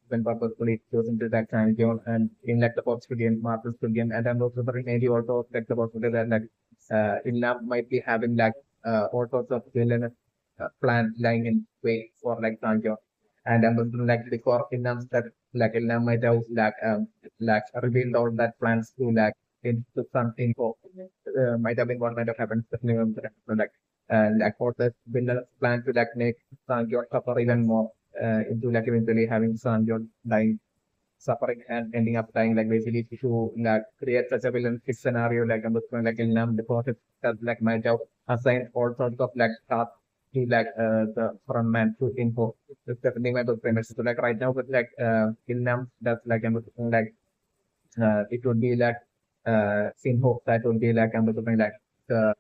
when purposefully chosen to that time zone and in like the Fox game, Marcus game, and then also maybe also like the possibility that like Inlam might be having like all sorts of villainous plan lying in wait for like Sanjo. And then like before Inlam that like Inlam might have like revealed all that plans to like into some info might have been what might have happened. So, like like for the villainous plan to like make Sanjo suffer even more into like eventually having Sanjo dying suffering and ending up dying, like basically to like create such a villainous scenario, like like Ilnam deposit that like might have assigned all sorts of like tasks to like the front man to info. It's definitely my premise. So like right now with like Ilnam, that's like like it would be like Sinho, that would be like something like the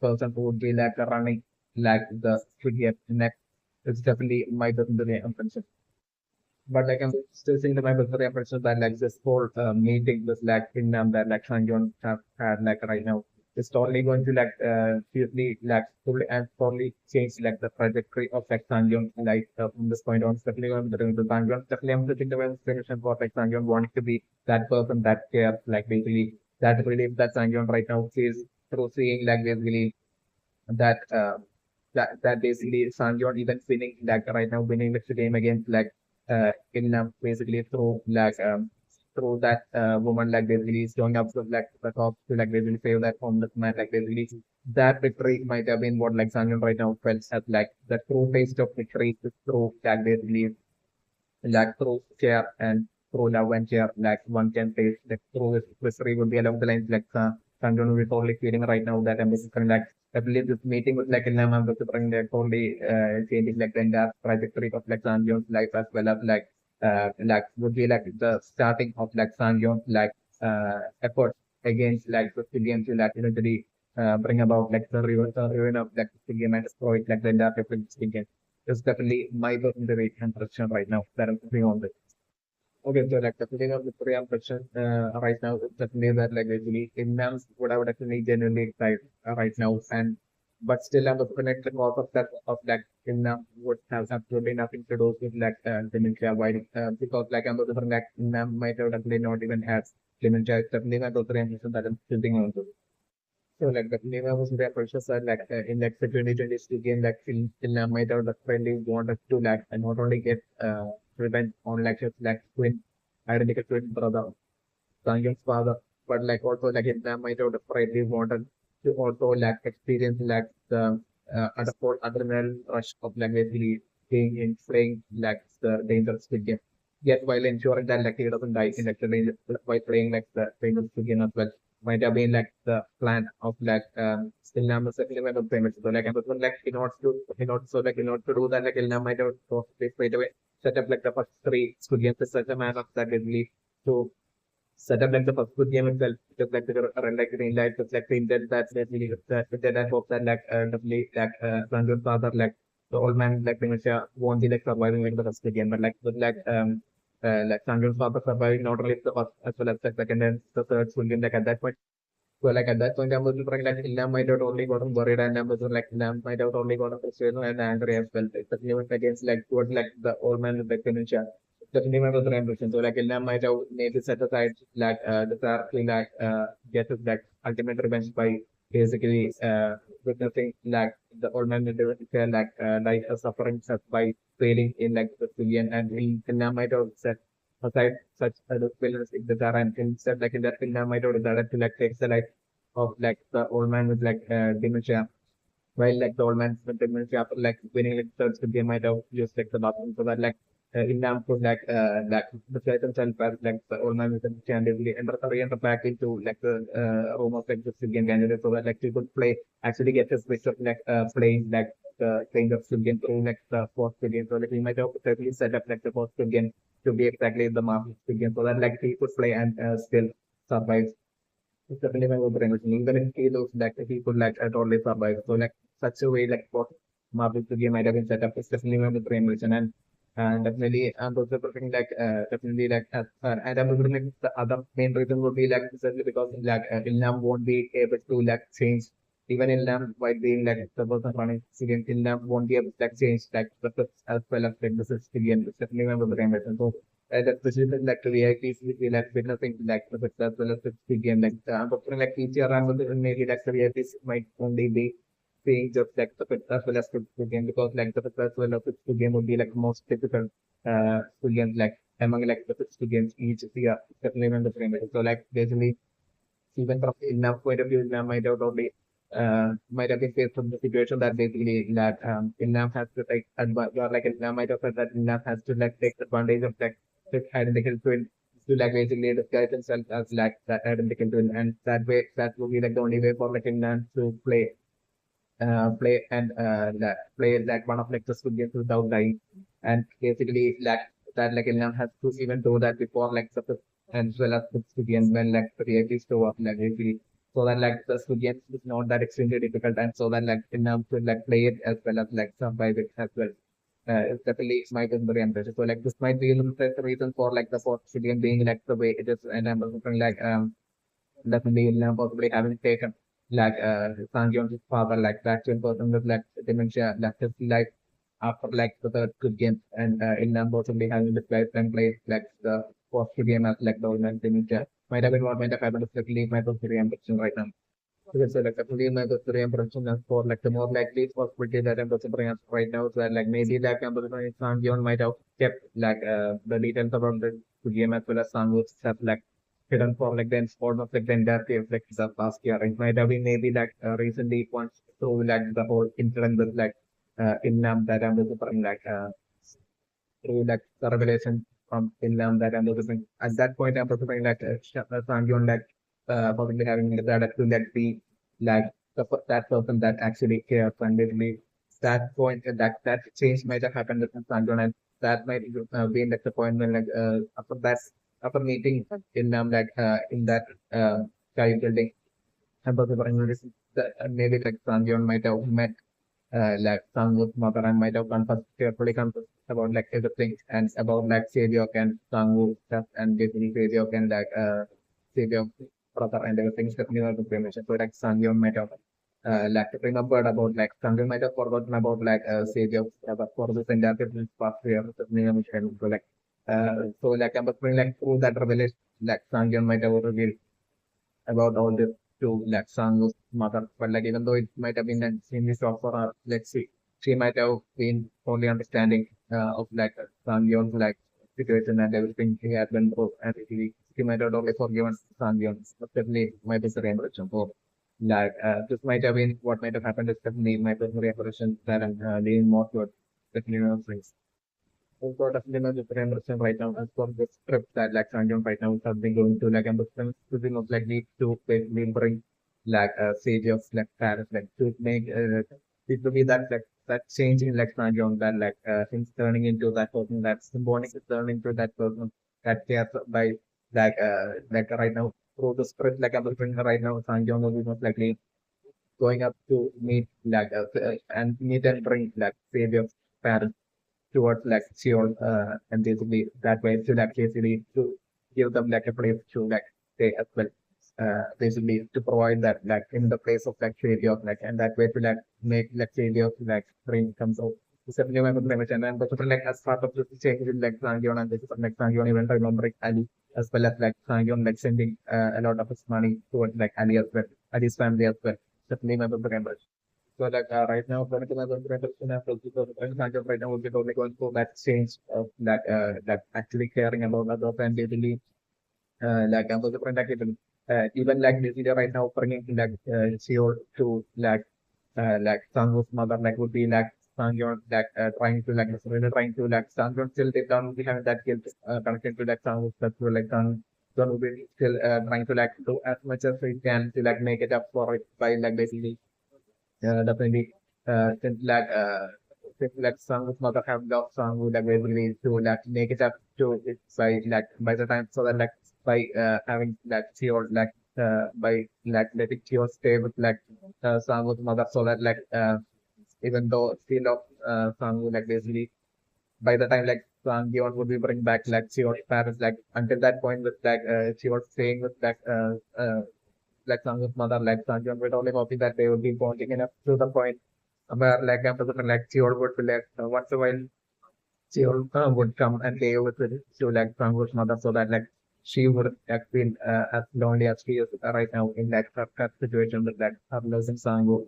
person who would be like running like the studio next. It's definitely my birthday impression. But like I'm still seeing the my birthday impression that like this whole meeting with like in that like Sanjon have had like right now. It's totally going to like seriously like fully and totally change like the trajectory of like Sanjon like from this point on. It's definitely going to bring the Sanjon. Definitely I'm sitting the inspiration for like Sanjon wanting to be that person that cares like basically that relief that Sanjon right now sees through seeing like basically that that basically Sanjon even winning like right now winning the game against like in basically through that woman like basically showing up with like the top to like basically save that homeless man like basically that victory might have been what like Sanjon right now felt as like the true taste of victory is through like basically like through care and through love and care, like one can face like through this history would be along the lines like Sanjon will be totally feeling right now that I'm basically like I believe this meeting with like Ilham I'm bring like totally changing like the entire trajectory of like Sanjon's life as well as like would be like the starting of like Sanjon's like effort against like the civilians to like eventually bring about like the ruin of like the civilian and destroy like the entire civilian. It's definitely my very impression right now that I'm thinking on this. Okay, so like the feeling of the Korean impression right now is definitely that like basically Indians would have definitely genuinely excited right now and but still I'm looking at the cause of that Indian would have absolutely nothing to do with like dementia while because like I'm looking like Indian might have definitely not even had dementia. It's definitely not the impression that I'm thinking on. So like the Neva was very precious and like in like the 2022 game like in might have the friendly wanted to like and not only get revenge on like his like twin identical twin brother Sangyung's father, but like also like in might have the friendly wanted to also like experience like the adrenaline rush of like basically being in playing like the dangerous game. Yet while ensuring that like he doesn't die in like the danger by playing like the dangerous game as well might have been like the plan of like Ilnam was settlement of payments. So like Amazon like in order to do that like Ilnam might have straight away set up like the first three studios in such a manner that they believe to set up like the first good game itself, just like the like green light, just like the intent that's basically that intent and hope that like definitely like Ranjit father like the old man like pretty much won't be like surviving like the first game, but like Sanjay's father surviving not only the first as well as the second and the third full game like at that point. Well, like at that point, I was like, Ilham might have only gotten worried, and I was like, Ilham might have only gotten frustrated and angry as well. Especially when against like towards like the old man with the dementia. Definitely my was ambition. So like Ilham might have maybe set aside like the like get his like ultimate revenge by basically witnessing like the old man with dementia like suffering just by failing in like the civilian and Ilham might have set aside such villains in the Zara and instead like in that film I might have decided to like take the life of like the old man with like dementia while like the old man with dementia after like winning like third the game might have used like the bathroom so that like Inam could like disguise himself as like the old man with dementia and basically enter back into like the room of like the game candidate so that like he could play actually get his wish of like playing like the kind of game through like the fourth game so like he might have certainly set up like the fourth game to be exactly the market again so that like he could play and still survive. It's definitely my brain even if he looks like he could like totally survive. So like such a way like what Marvel game might have been set up is definitely my brain vision and definitely I'm also preferring like definitely like and I'm also like the other main reason would be like certainly because like Ilnam won't be able to like change even Ilnam while being like the person running Syrian Ilnam won't be able to like change like the as well as like the Syrian. It's definitely my brain vision. So especially like the realities we like witnessing like the success well as the game like but like future and maybe like the realities might only be seeing just like the fit as well as the game because like the fit as well as the game would be like most difficult games like among like the 50 games each year definitely in the frame rate. So like basically even from enough point of view Ilham might have been faced from the situation that basically that Ilham has to take advantage or like Ilham might have said that Ilham has to like take advantage of like the identical twin to like basically disguise himself as like that identical twin, and that way that would be like the only way for like England to play like one of like the Squid Games without dying, and basically like that like England has to even do that before like the as well as the Squid Games when like the realities show up like basically so that like the Squid Games is not that extremely difficult, and so that like England will like play it as well as like survive it as well. It's definitely my very ambitious. So like this might be the reason for like the fourth Squid Game being like the way it is, and I'm looking like definitely possibly having taken like Sangyong's father, like the actual person with like dementia, left his life after like the third good game, and Ilham possibly having this lifetime play like the fourth good game as like the old dementia. Might have been what might have happened to leave my very impression right now. Because like definitely my very impression as for like the more likely possibility that I'm considering as right now, so that like maybe like Sangyong might have kept like the details about the good game as well as Sangwoo's have like hidden for like the almost like the entirety of like the past year. It might have been maybe like recently once through like the whole incident with like Innam that I'm referring like through like the revelation from Innam that I'm referring. At that point, I'm referring like Sangyon like possibly having decided to let be like that person that actually cares, and basically that point that change might have happened with Sangyon, and that might be like the point when like after meeting in that uh, sky building, and possibly that maybe like Sangyon might have met like Sangwoo's mother and might have confessed carefully confessed about like everything and about like Savior and Sangwoo stuff, and basically Savior and like Savior brother and everything stuff near the cremation. So like Sangyeon might have like remembered about like Sangyeon might have forgotten about like Savior brother for this entire past year. So like so like I'm like through that revelation like Sangyeon might have revealed about all this to like Sangu's mother. But like even though it might have been an extremely shock for her, let's see, she might have been only understanding of like Sangyon's like situation and everything he had been through, and she might have only forgiven Sangyon. But definitely my personal impression. So like this might have been what might have happened is definitely my personal impression that I'm leaning more towards definitely things. So sort of different understand right now as for the script that like Sanjay right now is something going to like understand to most likely to basically bring like a sage of like Paris like to make it to be that like that change in like Sanjay that like things turning into that person that symbolic is turning into that person that cares by like right now through the script like I'm looking right now Sanjay will be most likely going up to meet like and meet and bring like sage of Paris towards like Seoul, and basically that way to like basically to give them like a place to like stay as well. Basically to provide that like in the place of like failure like and that way to like make like failure like dream comes out. So my permission and but like as part of this change with like Sangyon and this is like Sangyon even remembering Ali as well as like Sangyon like sending a lot of his money towards like Ali as well, Ali's family as well. Definitely my members. So like right now, when it comes to reduction of right now would be only going through that change of that actually caring about others and basically like the different activities. Even like this video right now bringing like CO to like Sangwoo's mother like would be like Sangyeon like trying to like really trying to like Sangyeon still deep down we have that guilt connected to like Sangwoo's that's where like Sangyeon will be still trying to like do as much as he can to like make it up for it by like basically definitely. Since like songs mother have love song would like basically to like make it up to it by like by the time so that like by having like Theo like by like letting Theo stay with like song with mother so that like even though she love song would like basically by the time like Sangyeon would be bring back like Theo's parents like until that point with like she was staying with like Sang's mother, like Sanjay would only hoping that they would be bonding enough to the point where like after the like Chiol would be like once a while Chiol would come and play with it to like Sang's mother so that like she would have been as lonely as she is right now in like her situation with like her losing Sangu.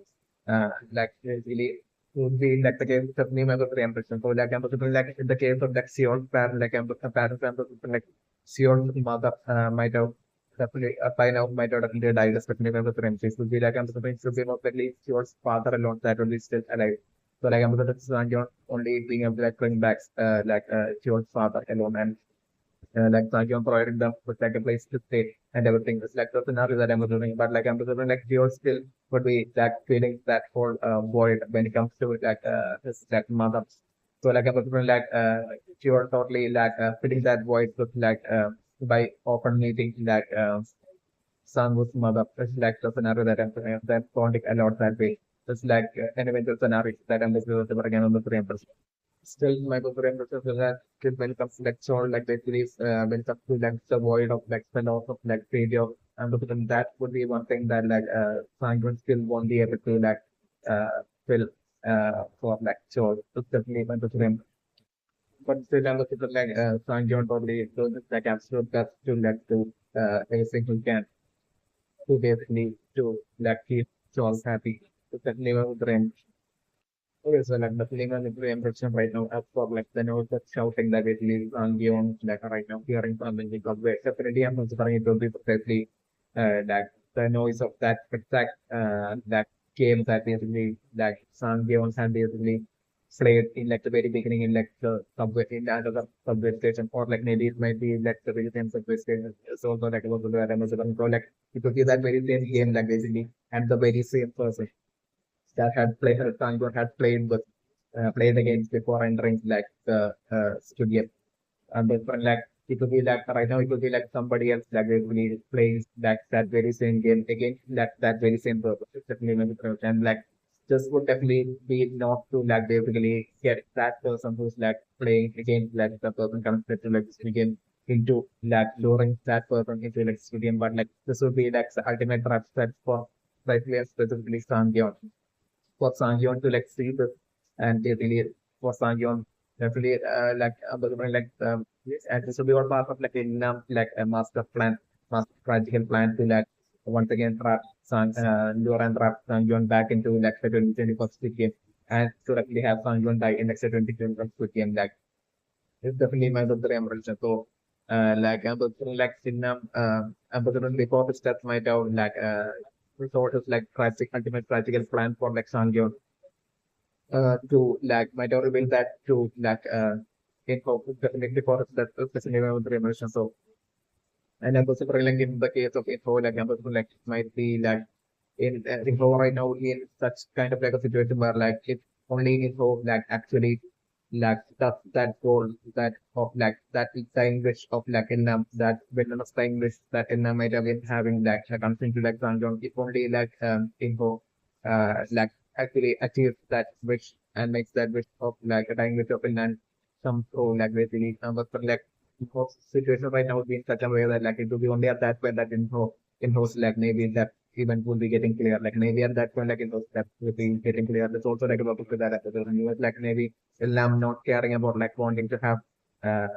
Like really would be like the case of me member impression. So like like in the case of like Seoul parent parents like Seoul's mother might have definitely by now might have definitely died especially when the friends would be like I'm supposed to be most likely Seoul's father alone that would be still alive. So like I'm only being able to like bring back Seoul's father alone and like Sangyong providing them with like a place to stay and everything. It's like the scenario that I'm assuming, but like I'm assuming like Geo still would be like feeling that whole void when it comes to like his like mother. So like I'm assuming like Geo totally like filling that void with like by often meeting like Sangu's mother. It's like the scenario that I'm that bonding a lot that way. It's like an eventual scenario that I'm listening to again on the same person. Still, my preference is that when it comes to lecture, like they believe when it comes to like the void of like the loss of like failure, and then that would be one thing that like scientists still won't be able to like fill for lecture. It's definitely my preference. But still, I'm looking at like scientists probably do this like absolute best to like do everything we can to basically to like keep Charles happy. It's definitely my preference. Okay, so like the feeling of the impression right now, as for like the noise that's shouting that it is on beyond like right now, hearing something because we're definitely I'm considering it will be precisely like the noise of that exact that game that basically like San Gions had basically played in like the very beginning in like the subway in the other subway station, or like maybe it might be like the very same subway station. So also like it was the Amazon Pro, like it could be that very same game like basically and the very same person that had played Tango had played with played the games before entering like the studio. And then like it could be like right now it could be like somebody else like really playing that very same game again that very same purpose. It's definitely maybe correct. And like just would definitely be not to like basically get that person who's like playing again like the person comes to like this game into like luring that person into like studio. But like this would be like the ultimate trap set for like players specifically Sangeon for Sangyeon to like see this and basically for Sangyeon definitely like yes, and this will be all part of like like a master plan, master strategical plan to like once again trap lure and trap Sangyeon back into like the 2021st game and to actually have Sangyeon die in like the 2021st game like it's definitely my brother emerald. So like I'm like I'm before the steps might have like sort of like tragic ultimate practical plan for like Sangyeon to like might have revealed that to like info definitely for that specifically about the immersion. So and I'm also like in the case of info like I'm also like might be like in info right now in such kind of like a situation where like if only info like actually like that goal that of like that time wish of like in that villainous time wish that in might have been having like something to like Sangyeon if only like info like actually achieves that wish and makes that wish of like a time wish of in some so like basically but for like info situation right now would be in such a way that like it will be only at that point that info like maybe that event will be getting clear. Like maybe at that point, like those steps will be getting clear. There's also like a purpose to that episode. And you was like maybe I'm not caring about like wanting to have uh,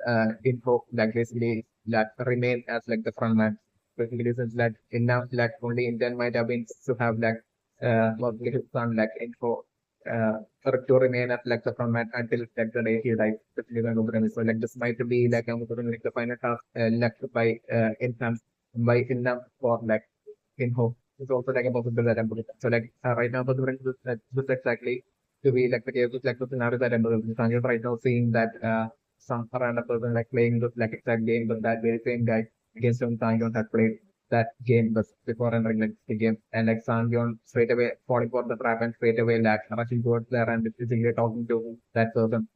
uh, info like basically like remain as like the front man. Basically, since like enough like only intent might have been to have like what we have done like info or to remain as like the front man until like the day he dies. Basically, so like this might be like like the final task left by instance by enough for like info. It's also like a possible that I'm putting. So like right now, this exactly to be like the case with like the scenario that I'm putting. Right now, seeing that some random person like playing this like exact game, but that very same guy against whom Sangyeon had played that game but before entering like the game, and like Sangyeon straight away falling for the trap and straight away like rushing towards there and physically talking to that person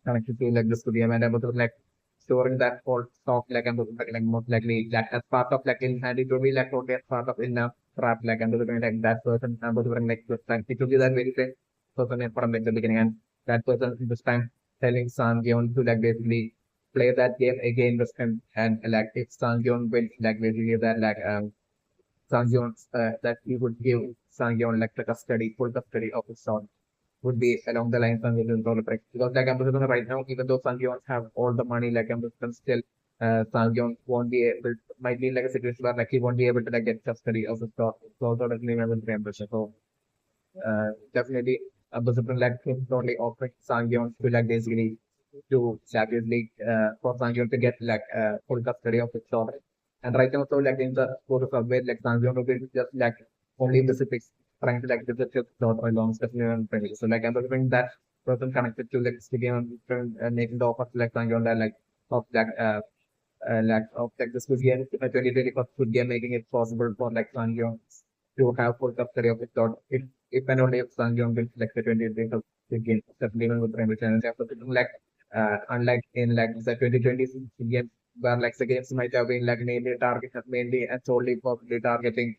connected to like this to the game, and I was like storing that whole stock like I'm looking like most likely like as part of like in and it will be like totally as part of in a trap like I'm looking like that person I'm looking like this time it will be that very same person from like the beginning and that person this time telling Sangyeon to like basically play that game again this time and like if Sangyeon wins like basically that like Sangyeon that he would give Sangyeon like the custody full custody of his son would be along the lines of million dollar price. Because like Amazon right now, even though Sangyons have all the money like Amazon still Sangyeon won't be able might be like a situation where like he won't be able to like get custody of the stock. So also definitely Amazon membership. So definitely Amazon like him only offering Sangyeon to like basically to Champions League for Sangyeon to get like full custody of the stock. And right now so like in the course of where like Sangyeon will be just like only specifics trying to like visit his daughter along Stephanie. So like I'm hoping that person connected to like Squid Game and making the offer to like Sangyong that like of like of like the Squid Game 2024 Squid Game making it possible for like Sangyong to have full custody of it thought if and only if Sangyong will select the 2024 Squid Game definitely even with Rainbow Challenge after like unlike in like the 2020 Squid Game where like the games might have been like mainly targeted mainly and solely possibly targeting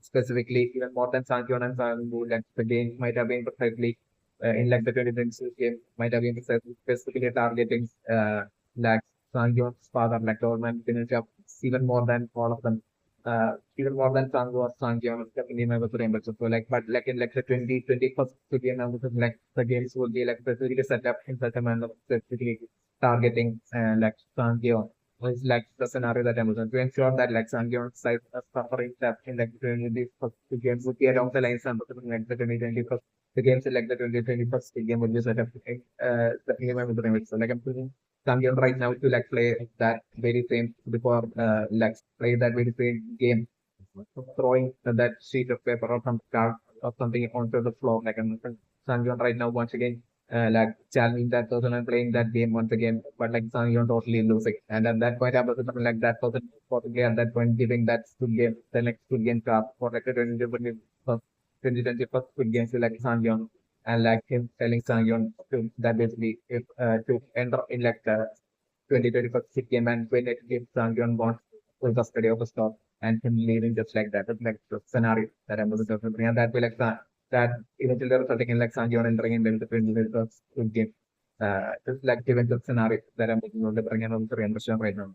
specifically even more than Sancheon and Sangu, like the game might have been perfectly in like the 2026 game might have been specifically targeting like Sancheon's father, like government finished even more than all of them. Even more than Sangu or Sancheon, definitely my remember. So like but like in like the 2021st game, I was like the games would be like specifically set up in such a manner specifically targeting like Sancheon was like the scenario that Amazon to ensure that like Sangyong side suffering that in like the first games would be along the lines and like the 2020 first the games in like the 2020 first game would be set up the game with the remix. So like I'm thinking Sangyong right now to like play that very same before like play that very same game throwing that sheet of paper or some card or something onto the floor. Like I'm Sangyong right now once again like challenging that person and playing that game once again, but like Sangyong totally losing. And at that point, I was like that person possibly at that point giving that good game, the next good game card for like the 2020 first good game to like Sangyong and like him telling Sangyong to that basically if to enter in like the 2021 game and when it gives Sangyong wants full custody of the stock and him leaving just like that. That's like the scenario that I'm going to bring. And that will like that eventually resulting in like Sanjeev entering in the first good game. Just like given the scenario that I'm looking to bring another 300% right now.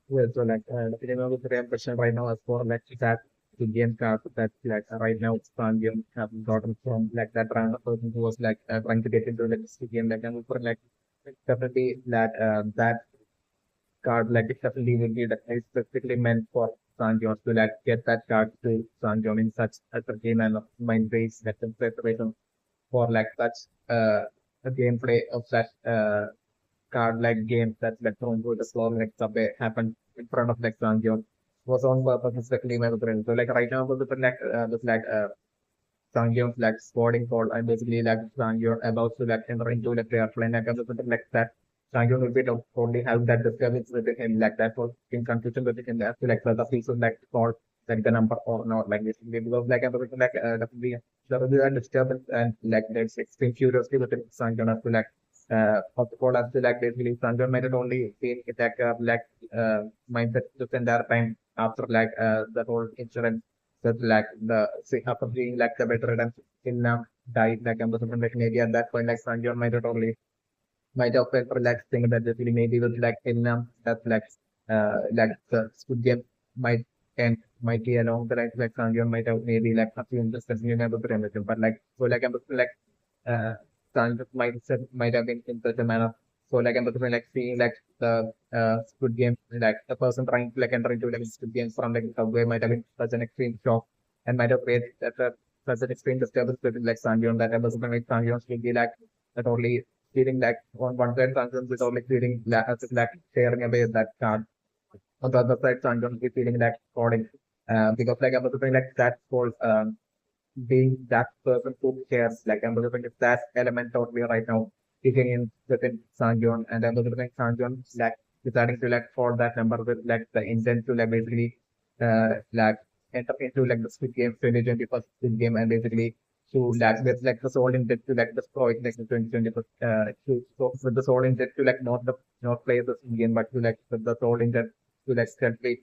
Well, so like the another 300% right now as for like that the game card that like right now Sanjeev have gotten from like that random person who was like trying to get into like this game like and for like definitely that that card like it definitely will be like specifically meant for Sanjon to like get that card to Sanjon in such a game and mind base that preparation for like such a gameplay of that card like game that's like thrown through the floor like subway happened in front of like Sanjon was on purpose especially my friend. So like right now with like Sangyeon's like squatting call and basically like Sangyeon about to like enter into like the airplane like something like that. Sangyeon will be totally have that disturbance with him like that was in confusion with him as to like whether he should like call like the number or not like basically because like everything like definitely there will be a disturbance and like there's extreme curiosity with Sangyeon as to like first of all as to like basically Sangyeon might not only be like mindset this entire time after like the whole incident that like the say after being like the veteran in died like and something like maybe at that point like Sanjay might have only might have felt relaxed thing that basically maybe with like in that like the Squid Game might end might be along the lines like Sanjay might have maybe like a few just continue never to remember but like so like I'm like uh Sanjay might have been in such a manner so like I'm like seeing like the Squid Game like the person trying to like enter into like Squid Game from like subway might have been such an extreme shock and might have created such an extreme disturbance between like Sanjay that ever something like Sanjay will be like that only feeling like on one side Sanjay is only feeling like tearing away that card. On the other side, Sanjay will be feeling like coding. Because like ever something like that whole being that person who cares. Like I'm looking at that element totally right now kicking in within Sanjon and I'm looking at Sanjon like deciding to like for that number with like the intent to like basically like enter into like the Squid Game 2021 Squid Game and basically to like with like the sole intent to like destroy like the 2021 so with the sole intent to like not play the Squid Game but to like with the sole intent to like stealthily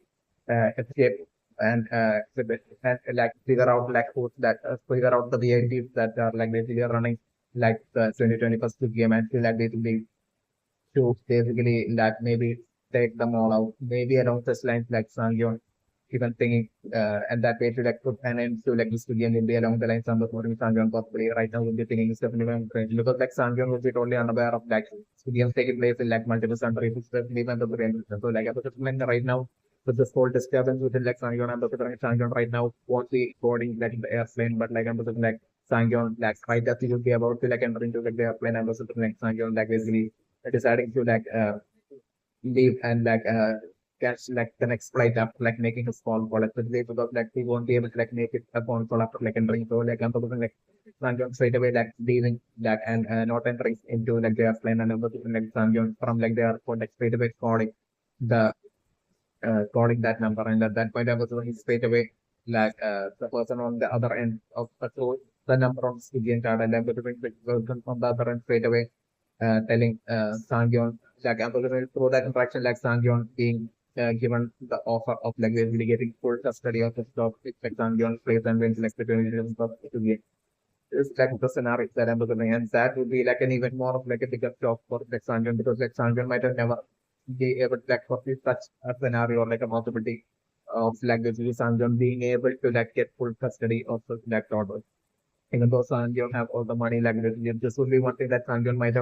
escape and like figure out like who's that figure out the VIPs that are like basically running like the 2021st game and feel like basically to basically like maybe take them all out maybe along such lines like Sangyeon even thinking and that way to like put an end to like this game will be along the lines of supporting Sangyeon possibly right now will be thinking is definitely very strange because like Sangyeon will be totally unaware of like games taking place in like multiple countries especially when the brain so like I was just like right now with this whole disturbance within like Sangyeon and the Sangyeon right now won't be boarding like the airplane but like I'm just like Sangyeon like right as he will be about to like enter into like the airplane and was like Sangyeon like basically deciding to like leave and like catch like the next flight after like making a phone call especially because like he won't be able to like make it a phone call after like entering so like I'm supposing like Sangyong straight away like leaving that and not entering into like their plane and everything like Sangyong from like their airport like straight away the calling that number. And at that point, I was going straight away, like the person on the other end of the through the number on Swiggy and card, and I'm going to bring the person on the other end straight away, telling Sangyon, like I'm going to through that interaction, like Sangyon being given the offer of like basically getting full custody of the stock, it's like Sangyon plays and wins like the 20 of to get. It's like the scenario that I'm looking, and that would be like an even more of like a bigger shock for like Sangyon because like Sangyon might have never be able to like foresee such a scenario or like a possibility of like basically Sanjon being able to like get full custody of the like daughter. Even though Sanjon have all the money, like this would be one thing that Sanjon might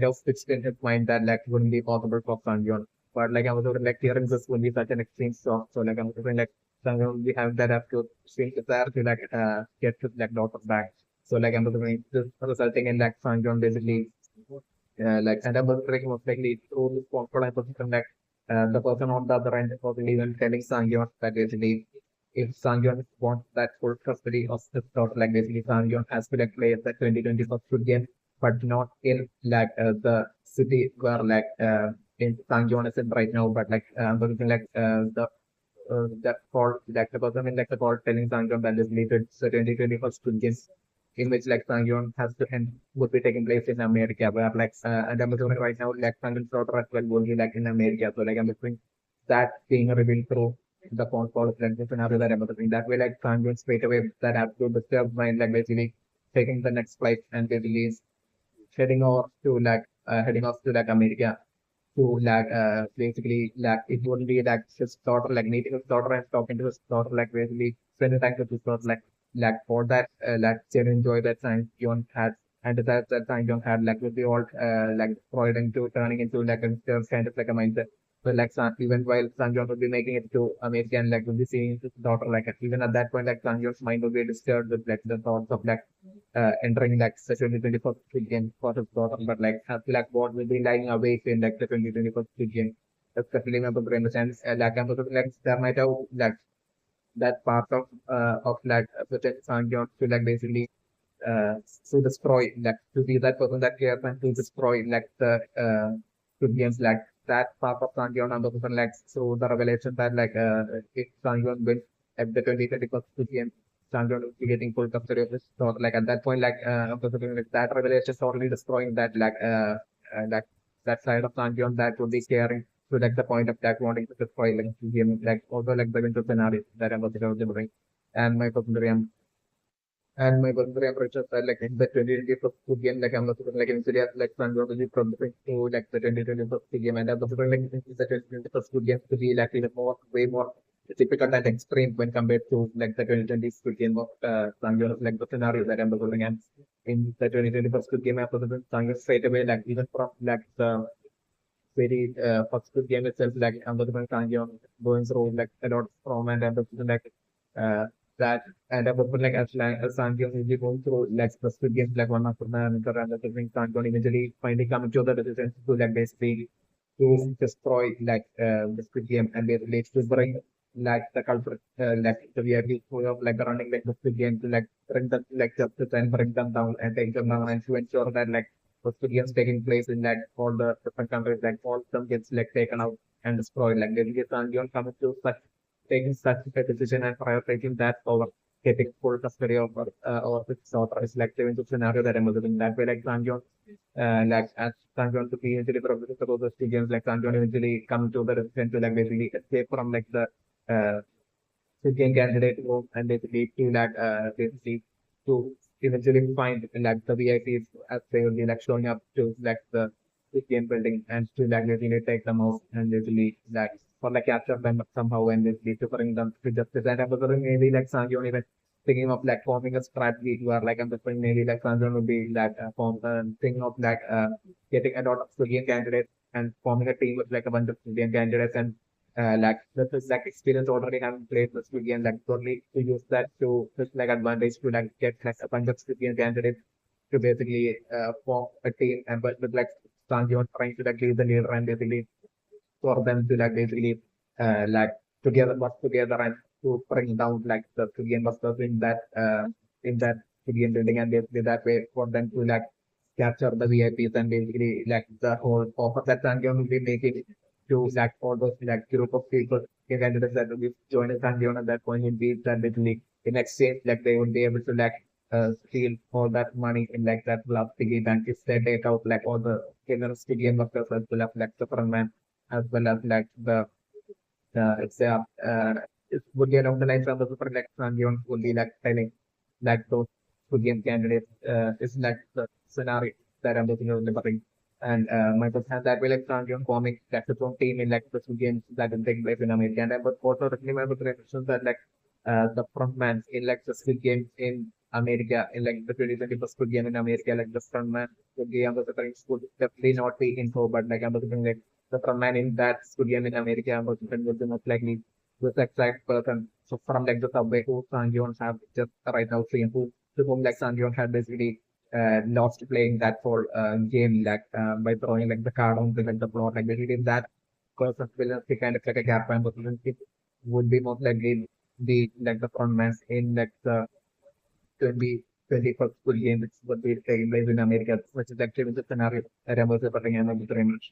have fixed in his mind that like wouldn't be possible for Sanjon. But like I was like hearing this would be such an extreme shock. So like I'm thinking like Sanjon we have that have to swing desire to like get his like daughter back. So like I'm thinking this resulting in like Sanjon basically like and I was thinking of like the through this confident position like the person on the other end was even telling Sangyon that basically if Sangyon wants that full custody of his daughter, like basically Sangyon has to like play the 2020 first game, but not in like the city where like in Sangyon is in right now, but like like that call like the person in like the call telling Sangyon that is related to the 2020 first game in which like Sangyon has to end would be taking place in America, where like and I'm assuming right now like Sangyon's daughter as well will be like in America. So like I'm assuming that being revealed through the phone call like the scenario that I'm assuming that way like Sangyon straight away that have to disturb mind like basically taking the next flight and basically heading off to like America to like basically like it wouldn't be like his daughter like meeting his daughter and talking to his daughter like basically spending time with his daughter like for that like genuine joy that Sang had and that Sang had like with the all like destroyed into turning into like a kind of like a mindset. But like even while Sang would be making it to America and like would be seeing his daughter like even at that point like Sang mind would be disturbed with like the thoughts of like entering like the 2024 weekend for his daughter, but like like what will be lying awake in like the 2024 weekend. Especially my brother understands like I'm like there might have like that part of like certain Sangyon to like basically to destroy like to be that person that cares and to destroy like the to games like that part of Sangyon and the person like so the revelation that like if Sangyon wins at the 2021st game Sangyon will be getting full custody of this so like at that point like that revelation totally destroying that that side of Sangyon that would be caring to like the point of that wanting to destroy like the game like also like the winter scenario that I'm about to bring and my person and my birthday temperature felt like in the 2020 first game, like I'm not like in Syria, like I'm going to be progressing to like the 2020 first game, and I'm not like in the 2020 first game to be like even more, way more difficult and extreme when compared to like the 2020 Squid Game of Sangyo, like the scenario that I'm looking at in the 2020 first game after the Sangyo straight away, like even from like the very first game itself, like I'm looking Sangyo going through like a lot from and I'm looking like uh, that and about like as Sanjay will be going through like specific games like one after another and the thing Sanjay eventually finally coming to the decision to like basically to destroy like the Squid Game and basically to bring like the culprit like the VIP way of like running like the Squid Game to like bring them like justice and bring them down and take them down and to ensure that like the Squid Games taking place in like all the different countries like all of them gets like taken out and destroyed like basically Sanjay coming to such taking such a decision and prioritizing that over getting full custody over its daughter is like the scenario that I'm living that way like Sanjay like as Sanjon to be eventually progress through the games, like Sanjon eventually come to the decision to like basically escape from like the uh Indian candidate room and basically to like basically to eventually find like the VIPs as they will be like showing up to like the Indian building and to like basically take them out and basically like for like capture them somehow and basically to bring them to justice. And I'm wondering maybe like Sanjon even thinking of like forming a strategy where like I'm just thinking maybe like Sanjon would be like form thinking of like getting a lot of Indian candidates and forming a team with like a bunch of Indian candidates and like this is like experience already having played this game like totally to use that to just like advantage to like get like a bunch of Indian candidates to basically form a team and but with like Sanjivan trying to like lead the leader and basically for them to like basically like together work together and to bring down like the Indian busters in that Squid building, and basically that way for them to like capture the VIPs and basically like the whole offer that Sanjion will be making to like all those like group of people in candidates that will be joining Sanjion at that point would be that basically in exchange like they would be able to like steal all that money in like that love piggy bank if they take out like all the Stadium workers as well as like the frontman as well as like the it's it would be along the lines of the super like Sanjion would be like telling like those Korean candidates is like the scenario that I'm looking at delivering. And my person that will like Sanjion forming like its own team in like the Koreans that will take place in America. And but also really my person that like the frontman in like the Squid Games in America in like the 2020 Squid Game in America, like the frontman would be on the would definitely not be info, but like I'm looking like the frontman in that Squid Game in America, I'm looking would be most likely this exact person. So from like the subway who Sanjion have just right now seen who to whom like Sanjion had basically lost playing that for game like by throwing like the card on the like the floor like basically that person will be kind of like a gap and it would be most likely the like the frontman in like the 2021st school game which would be taking place in America, which is actually the scenario that I was referring to very much.